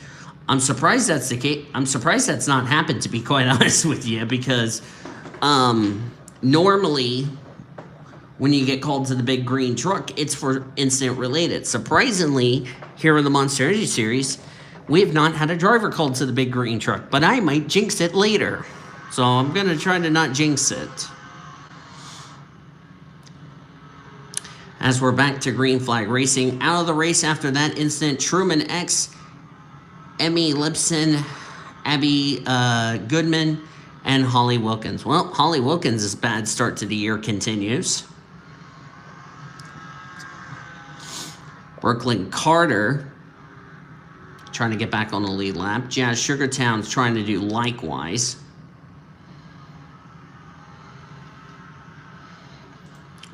I'm surprised that's the case. I'm surprised that's not happened, to be quite honest with you, because normally when you get called to the big green truck, it's for incident related. Surprisingly, here in the Monster Energy Series, we have not had a driver called to the big green truck, but I might jinx it later. So I'm going to try to not jinx it. As we're back to green flag racing, out of the race after that incident, Truman X, Emmy Lipson, Abby Goodman, and Holly Wilkins. Well, Holly Wilkins' bad start to the year continues. Brooklyn Carter trying to get back on the lead lap. Jazz Sugartown's trying to do likewise.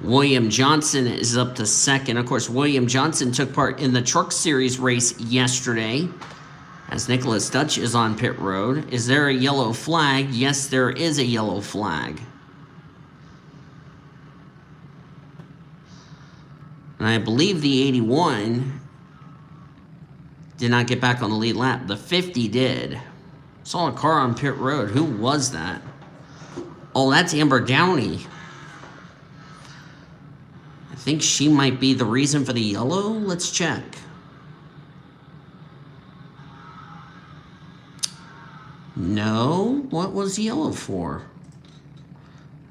William Johnson is up to second. Of course, William Johnson took part in the Truck Series race yesterday. As Nicholas Dutch is on pit road. Is there a yellow flag? Yes, there is a yellow flag. And I believe the 81 did not get back on the lead lap. The 50 did. Saw a car on pit road. Who was that? Oh, that's Amber Downey. I think she might be the reason for the yellow. Let's check. No, what was yellow for?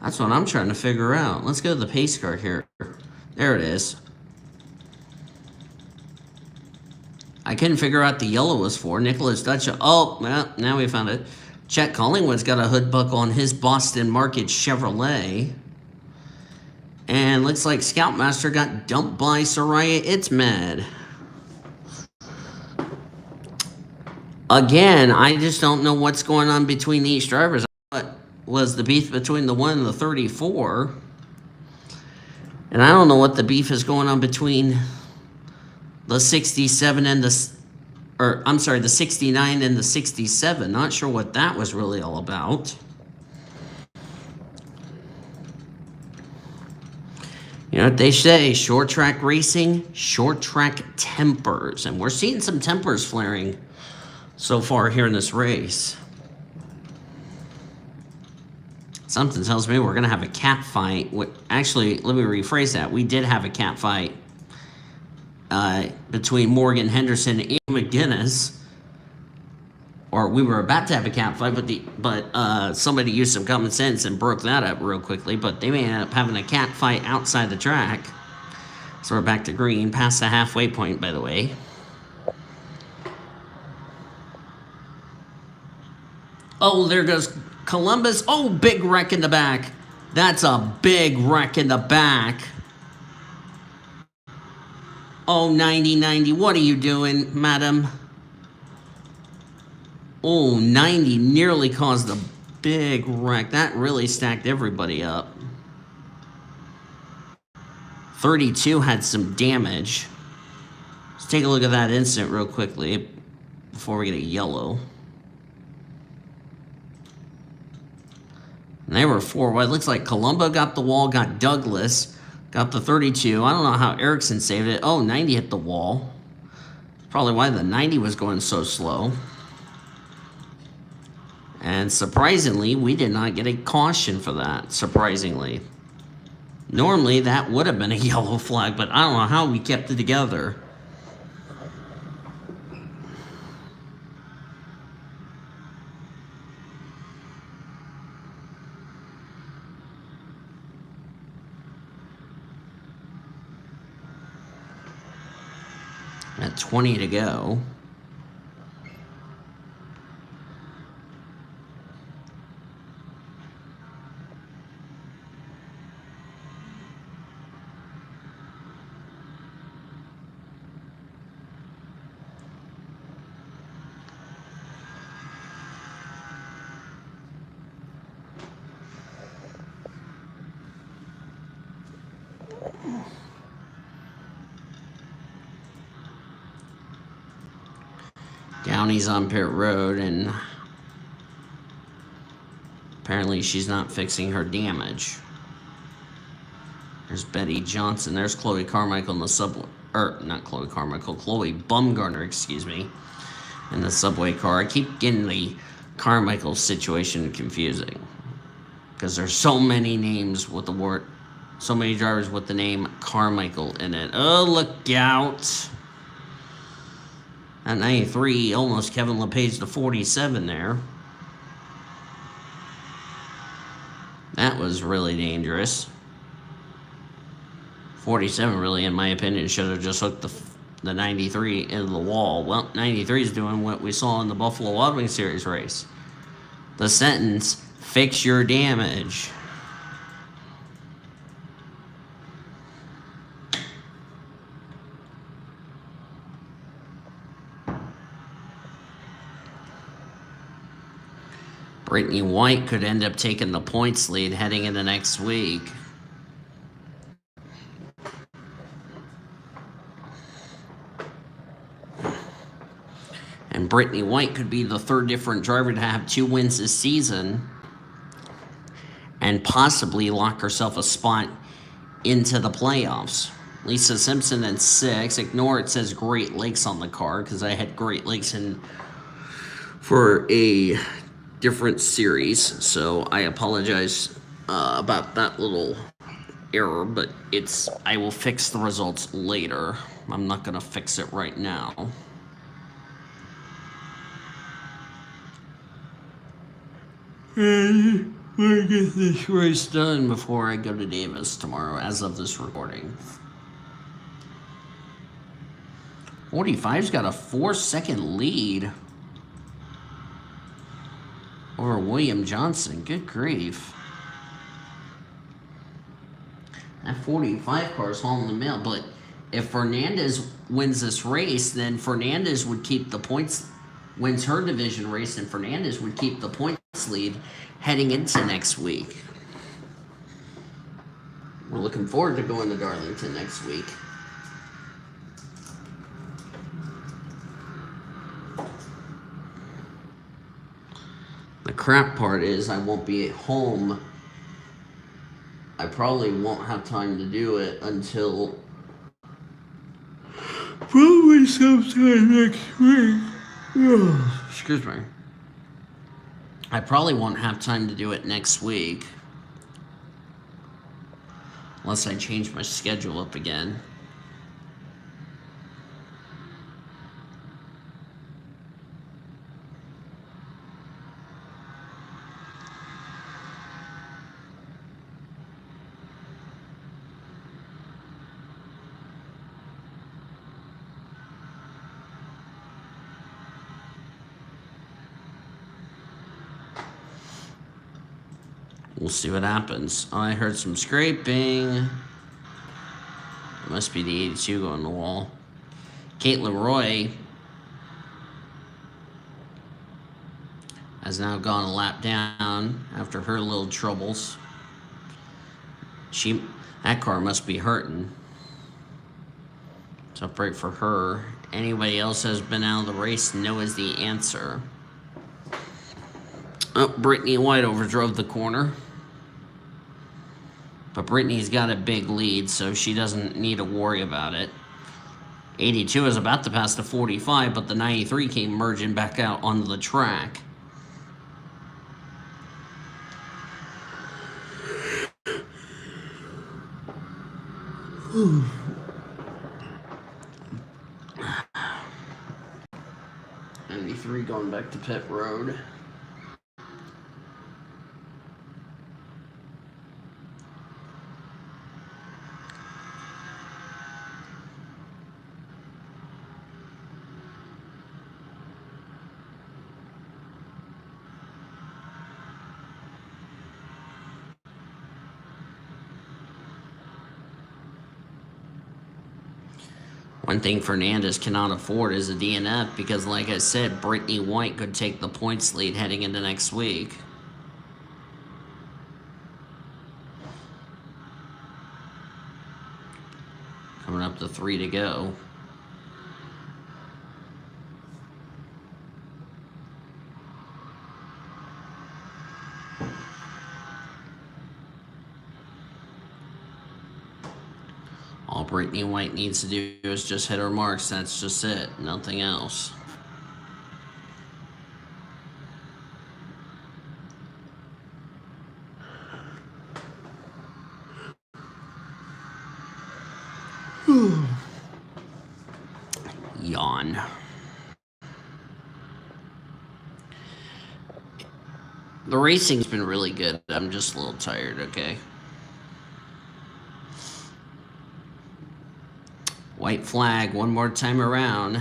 That's what I'm trying to figure out. Let's go to the pace car here. There it is. I couldn't figure out the yellow was for. Nicholas Dutch. Oh, well, now we found it. Chet Collingwood's got a hood buckle on his Boston Market Chevrolet. And looks like Scoutmaster got dumped by Soraya Itzmed. Again, I just don't know what's going on between each drivers. What was the beef between the 1 and the 34? And I don't know what the beef is going on between the 67 and the, or I'm sorry, the 69 and the 67. Not sure what that was really all about. You know what they say, short track racing, short track tempers. And we're seeing some tempers flaring so far here in this race. Something tells me we're going to have a cat fight. Actually, let me rephrase that. We did have a cat fight between Morgan Henderson and McGinnis. Or we were about to have a cat fight, but somebody used some common sense and broke that up real quickly. But they may end up having a cat fight outside the track. So we're back to green, past the halfway point, by the way. Oh, there goes Columbus. Oh, big wreck in the back. That's a big wreck in the back. Oh, 90. What are you doing, madam? Oh, 90 nearly caused a big wreck. That really stacked everybody up. 32 had some damage. Let's take a look at that incident real quickly before we get a yellow. And they were 4 wide. Looks like Colombo got the wall, got Douglas, got the 32. I don't know how Erickson saved it. Oh, 90 hit the wall. Probably why the 90 was going so slow. And surprisingly, we did not get a caution for that, surprisingly. Normally, that would have been a yellow flag, but I don't know how we kept it together. At 20 to go. Downey's on pit road, and apparently she's not fixing her damage. There's Betty Johnson. There's Chloe Carmichael in the subway. Or, not Chloe Carmichael. Chloe Bumgarner, excuse me. In the subway car. I keep getting the Carmichael situation confusing. Because there's so many names with the word. So many drivers with the name Carmichael in it. Oh, look out. At 93, almost Kevin LePage to 47 there. That was really dangerous. 47 really, in my opinion, should have just hooked the 93 into the wall. Well, 93 is doing what we saw in the Buffalo Wild Wings Series race. The sentence, fix your damage. Brittany White could end up taking the points lead heading into next week. And Brittany White could be the third different driver to have 2 wins this season and possibly lock herself a spot into the playoffs. Lisa Simpson at 6. Ignore it says Great Lakes on the car because I had Great Lakes in for a different series, so I apologize about that little error, but I will fix the results later. I'm not gonna fix it right now. And we'll get this race done before I go to Davis tomorrow, as of this recording. 45's got a 4-second lead over William Johnson. Good grief. That 45 car is hauling the mail, but if Fernandez wins this race, then Fernandez would keep the points wins her division race, and Fernandez would keep the points lead heading into next week. We're looking forward to going to Darlington next week. The crap part is I won't be at home. I probably won't have time to do it until probably sometime next week. Excuse me. I probably won't have time to do it next week. Unless I change my schedule up again. We'll see what happens. Oh, I heard some scraping. It must be the 82 going the wall. Caitlin Roy has now gone a lap down after her little troubles. That car must be hurting. It's a break for her. Anybody else has been out of the race? No is the answer. Oh, Brittany White overdrove the corner. But Brittany's got a big lead, so she doesn't need to worry about it. 82 is about to pass the 45, but the 93 came merging back out onto the track. '93 going back to pit road. One thing Fernandez cannot afford is a DNF because, like I said, Brittany White could take the points lead heading into next week. Coming up to 3 to go. All Brittany White needs to do is just hit her marks. That's just it. Nothing else. Yawn. The racing's been really good. I'm just a little tired, okay? White flag one more time around.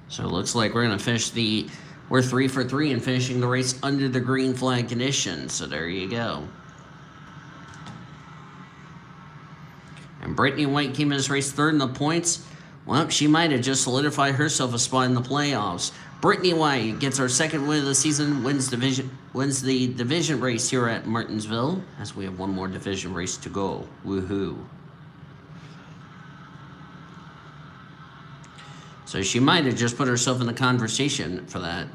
So it looks like we're going to finish we're 3 for 3 and finishing the race under the green flag condition. So there you go. And Brittany White came in this race third in the points. Well, she might have just solidified herself a spot in the playoffs. Brittany White gets her second win of the season, wins the division race here at Martinsville, as we have one more division race to go. Woohoo. So she might have just put herself in the conversation for that.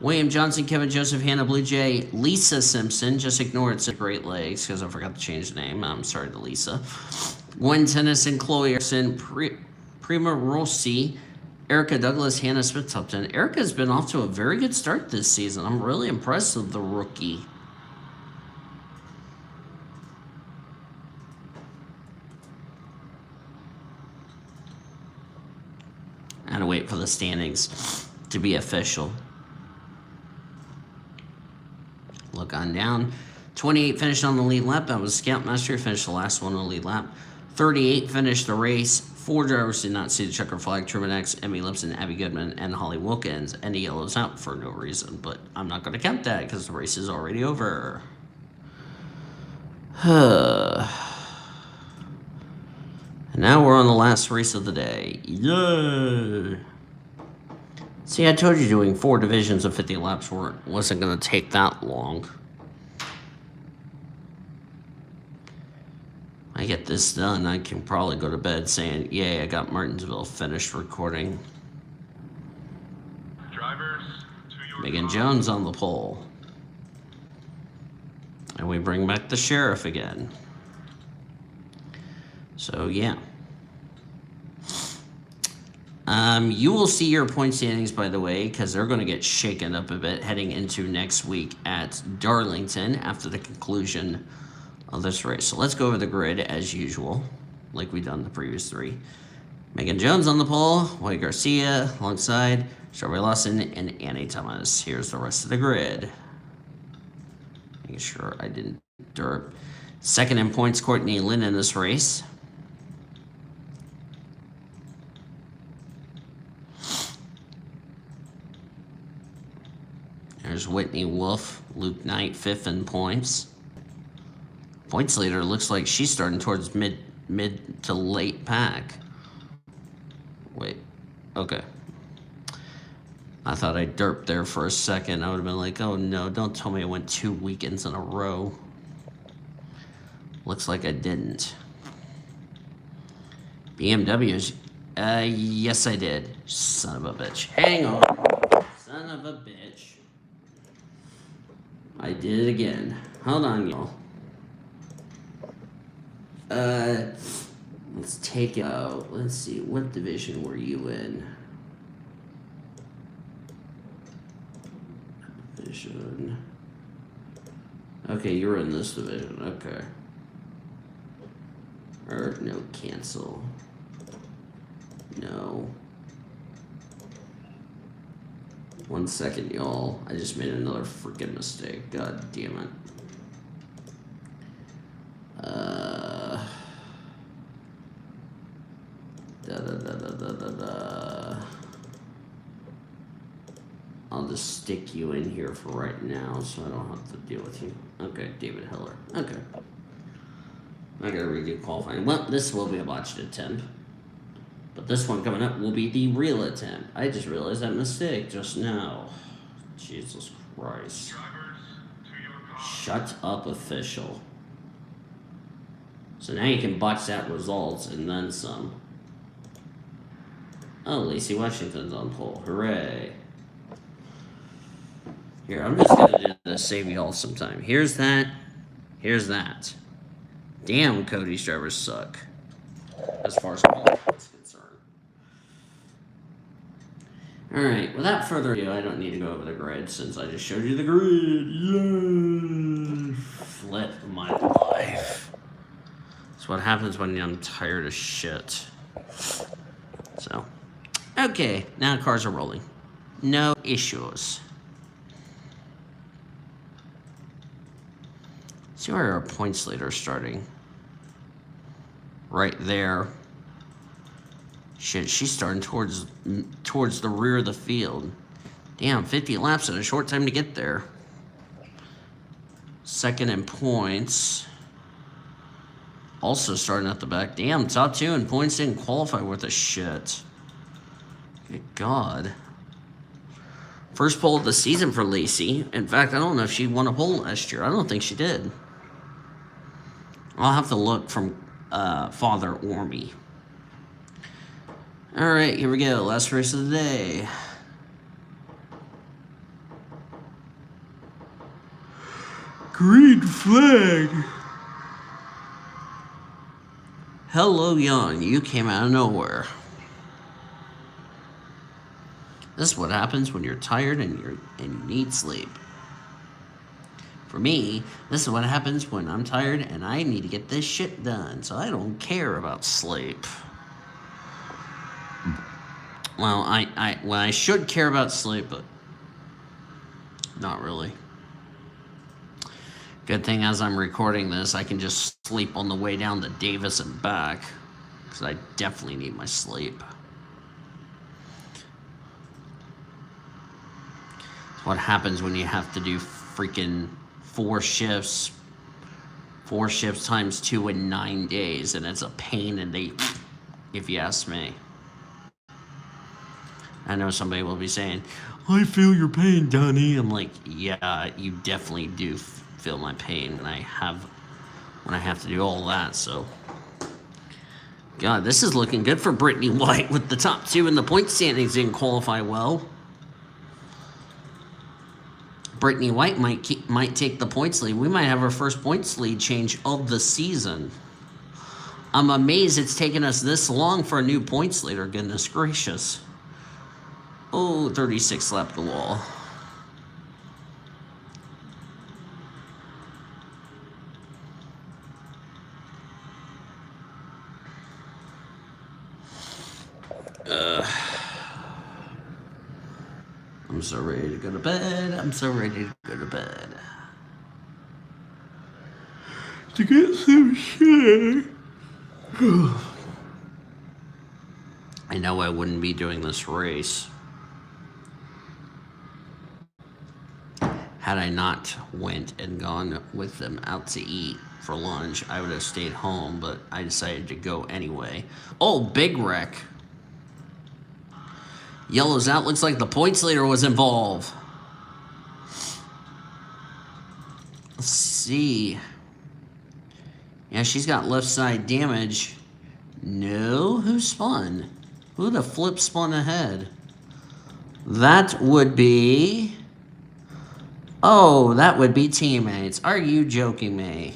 William Johnson, Kevin Joseph, Hannah Blue Jay, Lisa Simpson, just ignore it's Great Legs because I forgot to change the name. I'm sorry to Lisa. Gwen Tennyson, Chloe Erickson, Prima Rossi, Erica Douglas, Hannah Smith-Tupton. Erica's been off to a very good start this season. I'm really impressed with the rookie. I had to wait for the standings to be official. Look on down. 28 finished on the lead lap. That was Scoutmaster. Finished the last one on the lead lap. 38 finished the race. 4 drivers did not see the checker flag. Truman X, Emmy Lipson, Abby Goodman, and Holly Wilkins. And the yellow's out for no reason. But I'm not going to count that because the race is already over. And Now we're on the last race of the day. Yay! See, I told you doing 4 divisions of 50 laps wasn't going to take that long. I get this done, I can probably go to bed saying, yay, I got Martinsville finished recording. Drivers, to your Megan cars. Jones on the pole. And we bring back the sheriff again. So, yeah. You will see your point standings, by the way, because they're going to get shaken up a bit heading into next week at Darlington after the conclusion of this race. So let's go over the grid as usual, like we've done the previous 3. Megan Jones on the pole, White Garcia alongside Strawberry Lawson and Annie Thomas. Here's the rest of the grid. Making sure I didn't derp. Second in points, Courtney Lynn in this race. There's Whitney Wolf, Luke Knight, 5th in points. Points leader looks like she's starting towards mid to late pack. Wait, okay. I thought I derped there for a second. I would have been like, oh no, don't tell me I went 2 weekends in a row. Looks like I didn't. BMWs, yes I did. Son of a bitch. Hang on. Son of a bitch. I did it again. Hold on, y'all. Let's take it out. Let's see, what division were you in? Division. Okay, you were in this division. Okay. Or no, cancel. No. 1 second, y'all. I just made another freaking mistake. God damn it. I'll just stick you in here for right now so I don't have to deal with you. Okay, David Hiller. Okay. I gotta redo qualifying. Well, this will be a botched attempt. But this one coming up will be the real attempt. I just realized that mistake just now. Jesus Christ. Drivers, to your cars. Shut up, official. So now you can botch that results and then some. Oh, Lacey Washington's on pole. Hooray. Here, I'm just gonna do this, save you all some time. Here's that. Here's that. Damn, Cody's drivers suck. As far as quality is concerned. Alright, without further ado, I don't need to go over the grid since I just showed you the grid. Yay! Flip my life. That's what happens when I'm tired of shit. So, okay, now cars are rolling. No issues. See where our points leader is starting. Right there. Shit, she's starting towards the rear of the field. Damn, 50 laps in a short time to get there. Second in points. Also starting at the back. Damn, top 2 in points didn't qualify worth a shit. Good God. First pole of the season for Lacey. In fact, I don't know if she won a pole last year. I don't think she did. I'll have to look from Father or me. Alright, here we go. Last race of the day. Green flag. Hello, Jan. You came out of nowhere. This is what happens when you're tired and you need sleep. For me, this is what happens when I'm tired and I need to get this shit done, so I don't care about sleep. Well, I should care about sleep, but not really. Good thing as I'm recording this, I can just sleep on the way down to Davis and back, because I definitely need my sleep. It's what happens when you have to do freaking 4 shifts. 4 shifts times 2 in 9 days, and it's a pain, and they if you ask me. I know somebody will be saying, I feel your pain, Donnie. I'm like, yeah, you definitely do feel my pain when I have to do all that, so. God, this is looking good for Brittany White with the top two in the point standings. Didn't qualify well. Brittany White might take the points lead. We might have our first points lead change of the season. I'm amazed it's taken us this long for a new points leader. Goodness gracious. Oh, 36 lap the wall. I'm so ready to go to bed. I'm so ready to go to bed. To get some shit. I know I wouldn't be doing this race had I not went and gone with them out to eat for lunch. I would have stayed home, but I decided to go anyway. Oh, big wreck. Yellow's out. Looks like the points leader was involved. Let's see. Yeah, she's got left side damage. No, who spun? Who the flip spun ahead? That would be... Oh, that would be teammates. Are you joking me?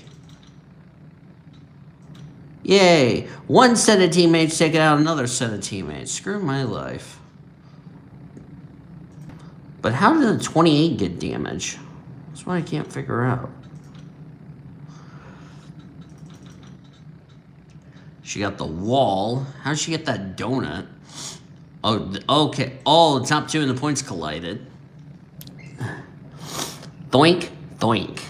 Yay. One set of teammates taking out another set of teammates. Screw my life. But how did the 28 get damage? That's what I can't figure out. She got the wall. How did she get that donut? Oh, okay. Oh, the top two in the points collided. Thoink, thoink.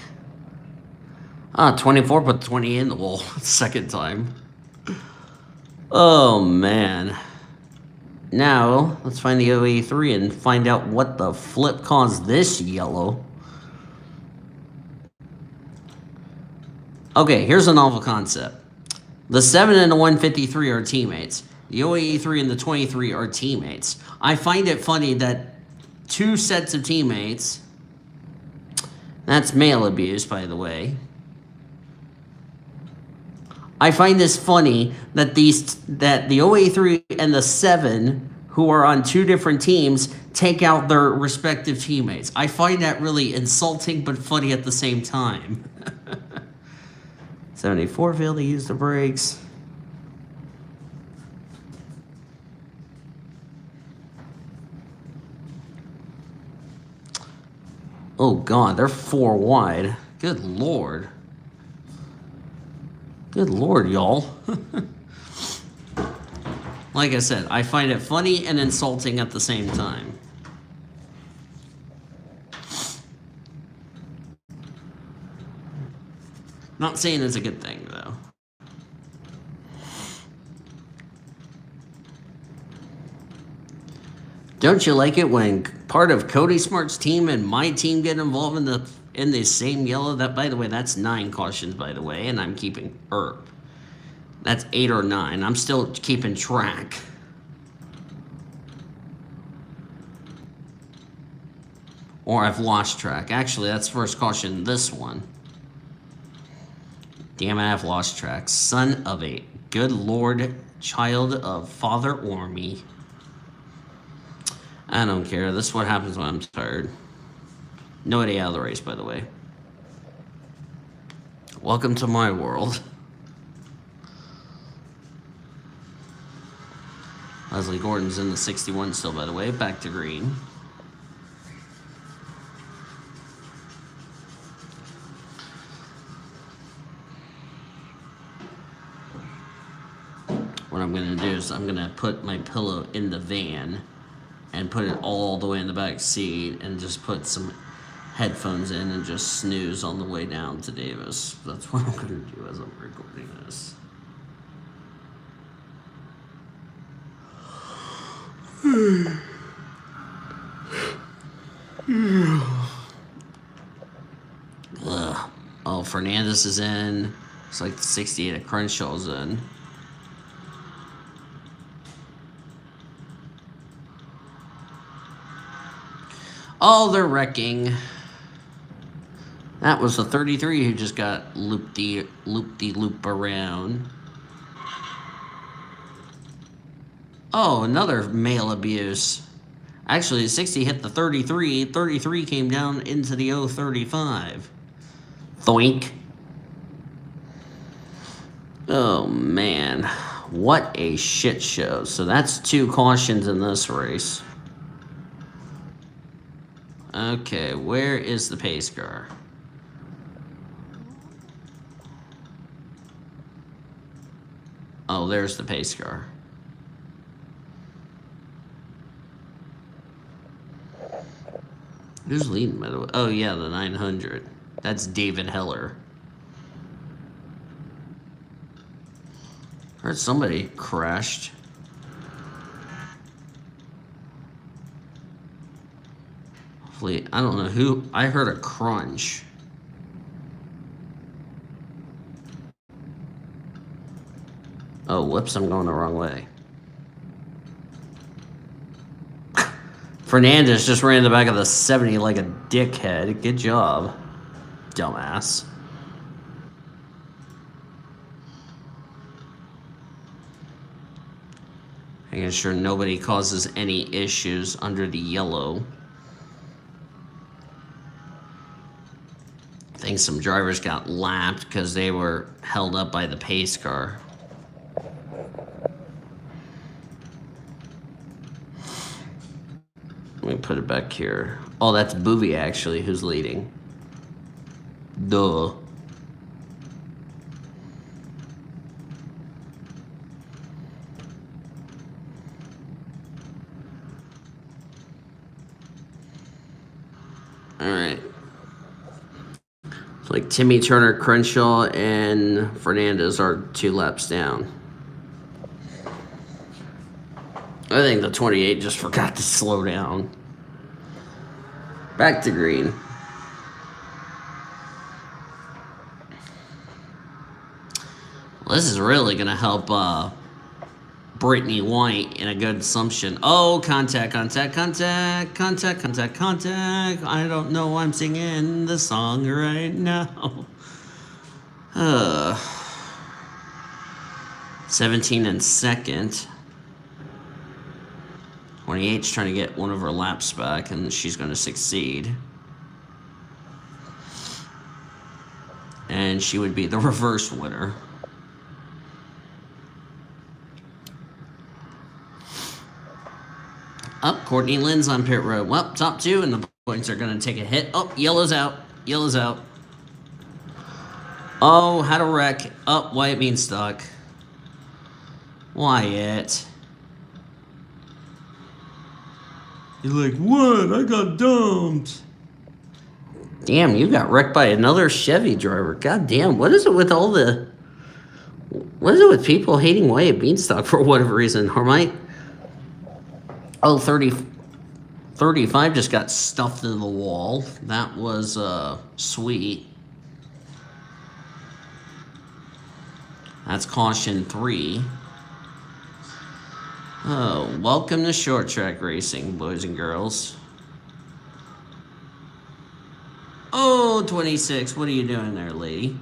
Ah, 24 put 20 in the wall. Second time. Oh, man. Now, let's find the OA3 and find out what the flip caused this yellow. Okay, here's a novel concept. The 7 and the 153 are teammates. The OA3 and the 23 are teammates. I find it funny that two sets of teammates... That's male abuse, by the way. I find this funny that the OA3 and the 7, who are on two different teams, take out their respective teammates. I find that really insulting but funny at the same time. 74 failed to use the brakes. Oh, God, they're 4 wide. Good Lord. Good Lord, y'all. Like I said, I find it funny and insulting at the same time. Not saying it's a good thing, though. Don't you like it when part of Cody Smart's team and my team get involved in the same yellow? That, by the way, that's 9 cautions, by the way, and I'm keeping that's 8 or 9. I'm still keeping track. Or I've lost track. Actually, that's first caution, this one. Damn it, I've lost track. Son of a good Lord, child of Father Ormy. I don't care. This is what happens when I'm tired. Nobody out of the race, by the way. Welcome to my world. Leslie Gordon's in the 61 still, by the way. Back to green. What I'm going to do is I'm going to put my pillow in the van and put it all the way in the back seat and just put some headphones in and just snooze on the way down to Davis. That's what I'm going to do as I'm recording this. Ugh. Oh, Fernandez is in. It's like the 68 at Crenshaw's in. Oh, they're wrecking. That was the 33 who just got loop around. Oh, another male abuse. Actually, the 60 hit the 33. 33 came down into the 035. Thoink. Oh, man. What a shit show. So that's 2 cautions in this race. Okay, where is the pace car? Oh, there's the pace car. Who's leading, by the way? Oh, yeah, the 900. That's David Heller. Heard somebody crashed. Hopefully, I don't know who. I heard a crunch. Oh, whoops, I'm going the wrong way. Fernandez just ran in the back of the 70 like a dickhead. Good job, dumbass. Making sure nobody causes any issues under the yellow. I think some drivers got lapped because they were held up by the pace car. Let me put it back here. Oh, that's Boovie, actually, who's leading. Duh. Alright. It's like Timmy Turner, Crenshaw, and Fernandez are 2 laps down. I think the 28 just forgot to slow down. Back to green. Well, this is really going to help Brittany White in a good assumption. Oh, contact. I don't know why I'm singing the song right now. 17 and second. 28's trying to get one of her laps back, and she's going to succeed. And she would be the reverse winner. Up, Courtney Lynn's on pit road. Well, top 2, and the points are going to take a hit. Oh, yellow's out. Yellow's out. Oh, had a wreck. Oh, Wyatt being stuck. Wyatt. You're like, what? I got dumped. Damn, you got wrecked by another Chevy driver. God damn, what is it with all the... What is it with people hating Wyatt Beanstalk for whatever reason? Or might... Oh, 35 just got stuffed into the wall. That was, sweet. That's caution 3. Oh, welcome to short track racing, boys and girls. Oh, 26, what are you doing there, lady?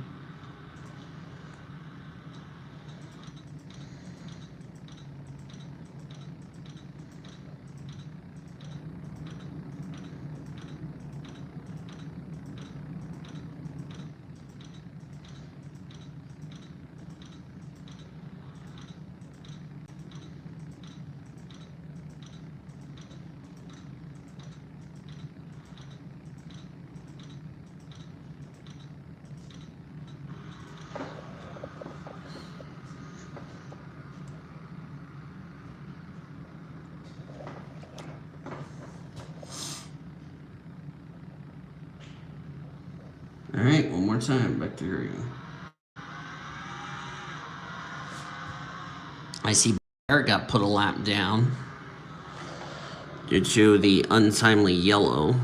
All right, one more time, back to green. I see Barrett got put a lap down due to the untimely yellow.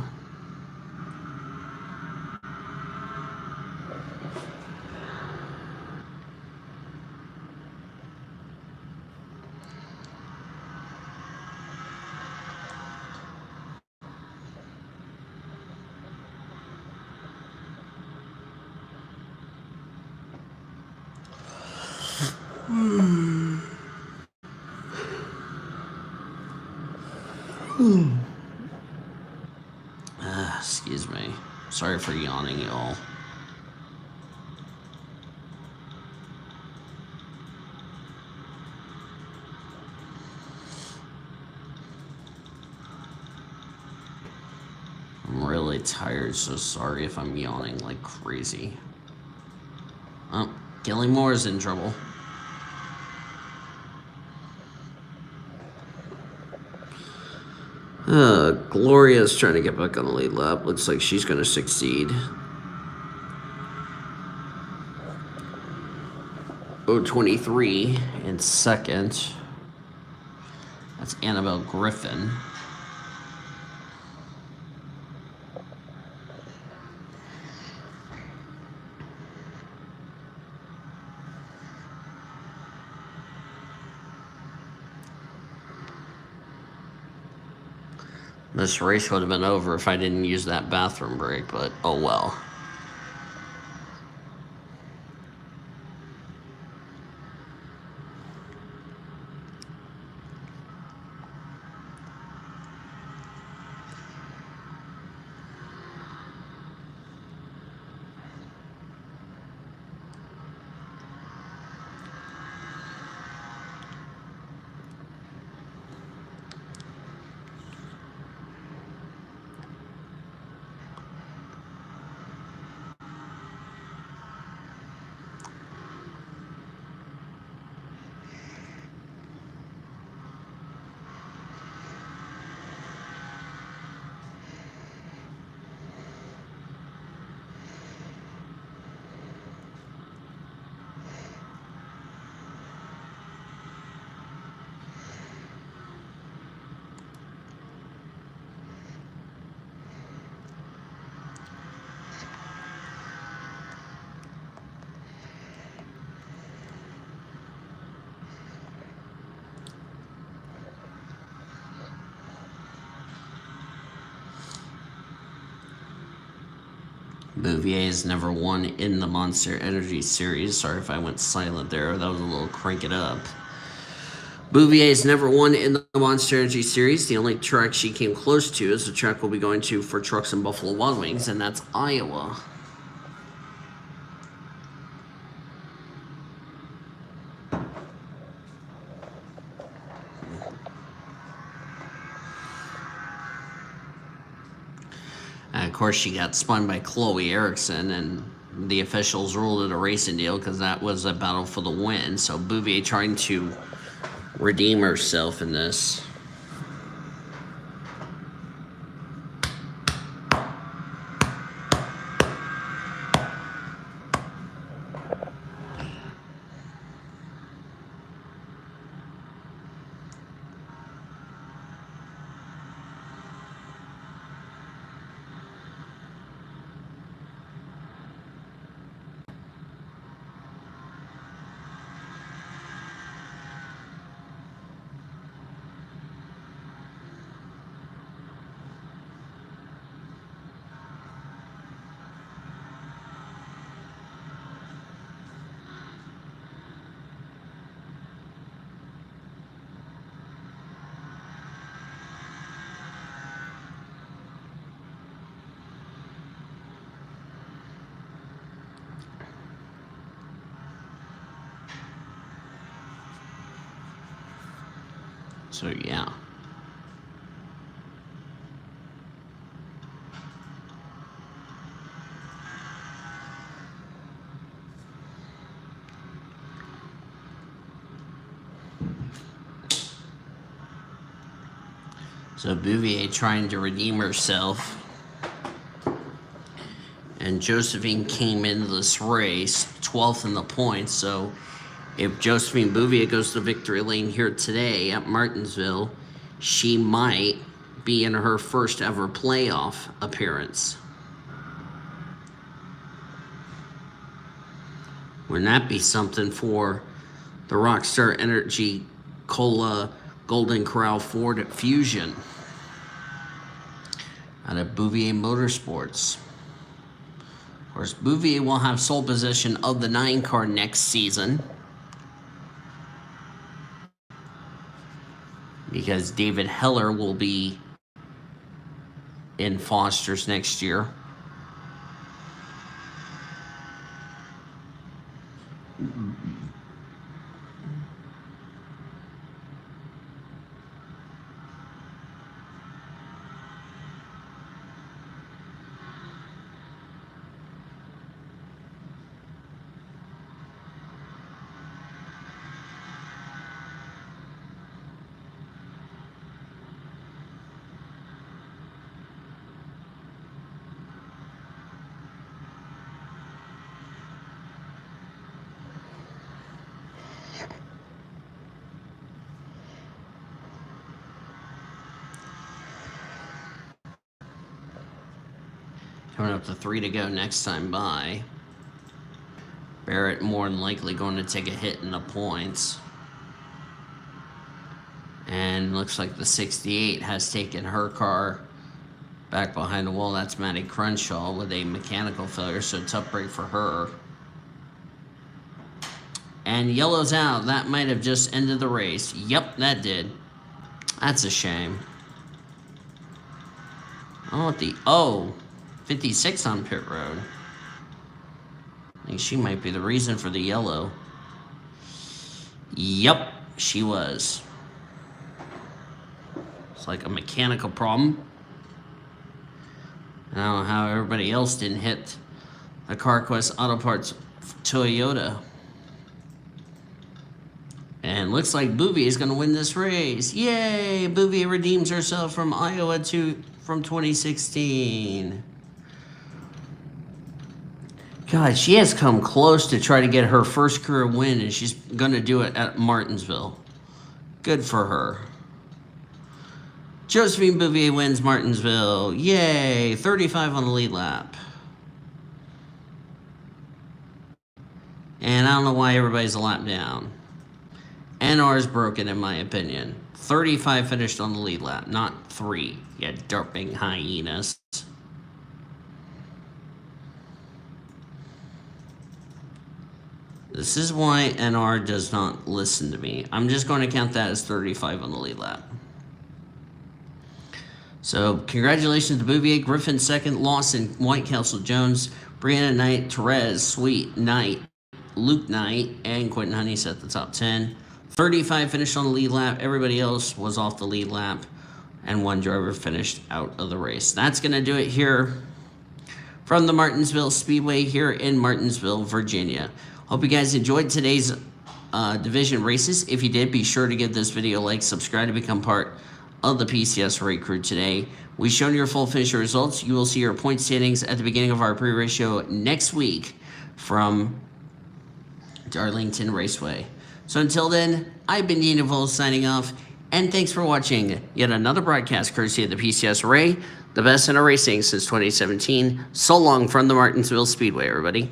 Excuse me. Sorry for yawning, y'all. I'm really tired, so sorry if I'm yawning like crazy. Oh, Kelly Moore's in trouble. Gloria's trying to get back on the lead lap. Looks like she's going to succeed. 023 in second. That's Annabelle Griffin. This race would have been over if I didn't use that bathroom break, but oh well. Bouvier's never won in the Monster Energy Series. Sorry if I went silent there. That was a little crank it up. Bouvier's never won in the Monster Energy Series. The only track she came close to is the track we'll be going to for Trucks and Buffalo Wild Wings, and that's Iowa. And of course, she got spun by Chloe Erickson, and the officials ruled it a racing deal because that was a battle for the win. So Bouvier trying to redeem herself in this. So yeah. So Bouvier trying to redeem herself. And Josephine came into this race 12th in the points. So if Josephine Bouvier goes to victory lane here today at Martinsville, she might be in her first ever playoff appearance. Wouldn't that be something for the Rockstar Energy Cola Golden Corral Ford Fusion out of Bouvier Motorsports? Of course, Bouvier will have sole possession of the 9 car next season. because David Heller will be in Foster's next year. Coming up to 3 to go next time by. Barrett more than likely going to take a hit in the points. And looks like the 68 has taken her car back behind the wall. That's Maddie Crenshaw with a mechanical failure, so tough break for her. And yellow's out. That might have just ended the race. Yep, that did. That's a shame. Oh, 56 on pit road. I think she might be the reason for the yellow. Yep, she was. It's like a mechanical problem. I don't know how everybody else didn't hit the CarQuest Auto Parts Toyota. And looks like Bouvier is going to win this race. Yay! Bouvier redeems herself from Iowa from 2016. God, she has come close to try to get her first career win, and she's going to do it at Martinsville. Good for her. Josephine Bouvier wins Martinsville. Yay! 35 on the lead lap. And I don't know why everybody's a lap down. NR's broken, in my opinion. 35 finished on the lead lap, not 3. You derping hyenas. This is why NR does not listen to me. I'm just going to count that as 35 on the lead lap. So, congratulations to Bouvier, Griffin second, Lawson, White Castle Jones, Brianna Knight, Therese, Sweet, Knight, Luke Knight, and Quentin Honey set the top 10. 35 finished on the lead lap. Everybody else was off the lead lap. And one driver finished out of the race. That's going to do it here from the Martinsville Speedway here in Martinsville, Virginia. Hope you guys enjoyed today's division races. If you did, be sure to give this video a like, subscribe to become part of the PCSRA crew today. We've shown your full finisher results. You will see your point standings at the beginning of our pre-race show next week from Darlington Raceway. So until then, I've been Dean DeVos signing off, and thanks for watching yet another broadcast courtesy of the PCSRA, the best in our racing since 2017. So long from the Martinsville Speedway, everybody.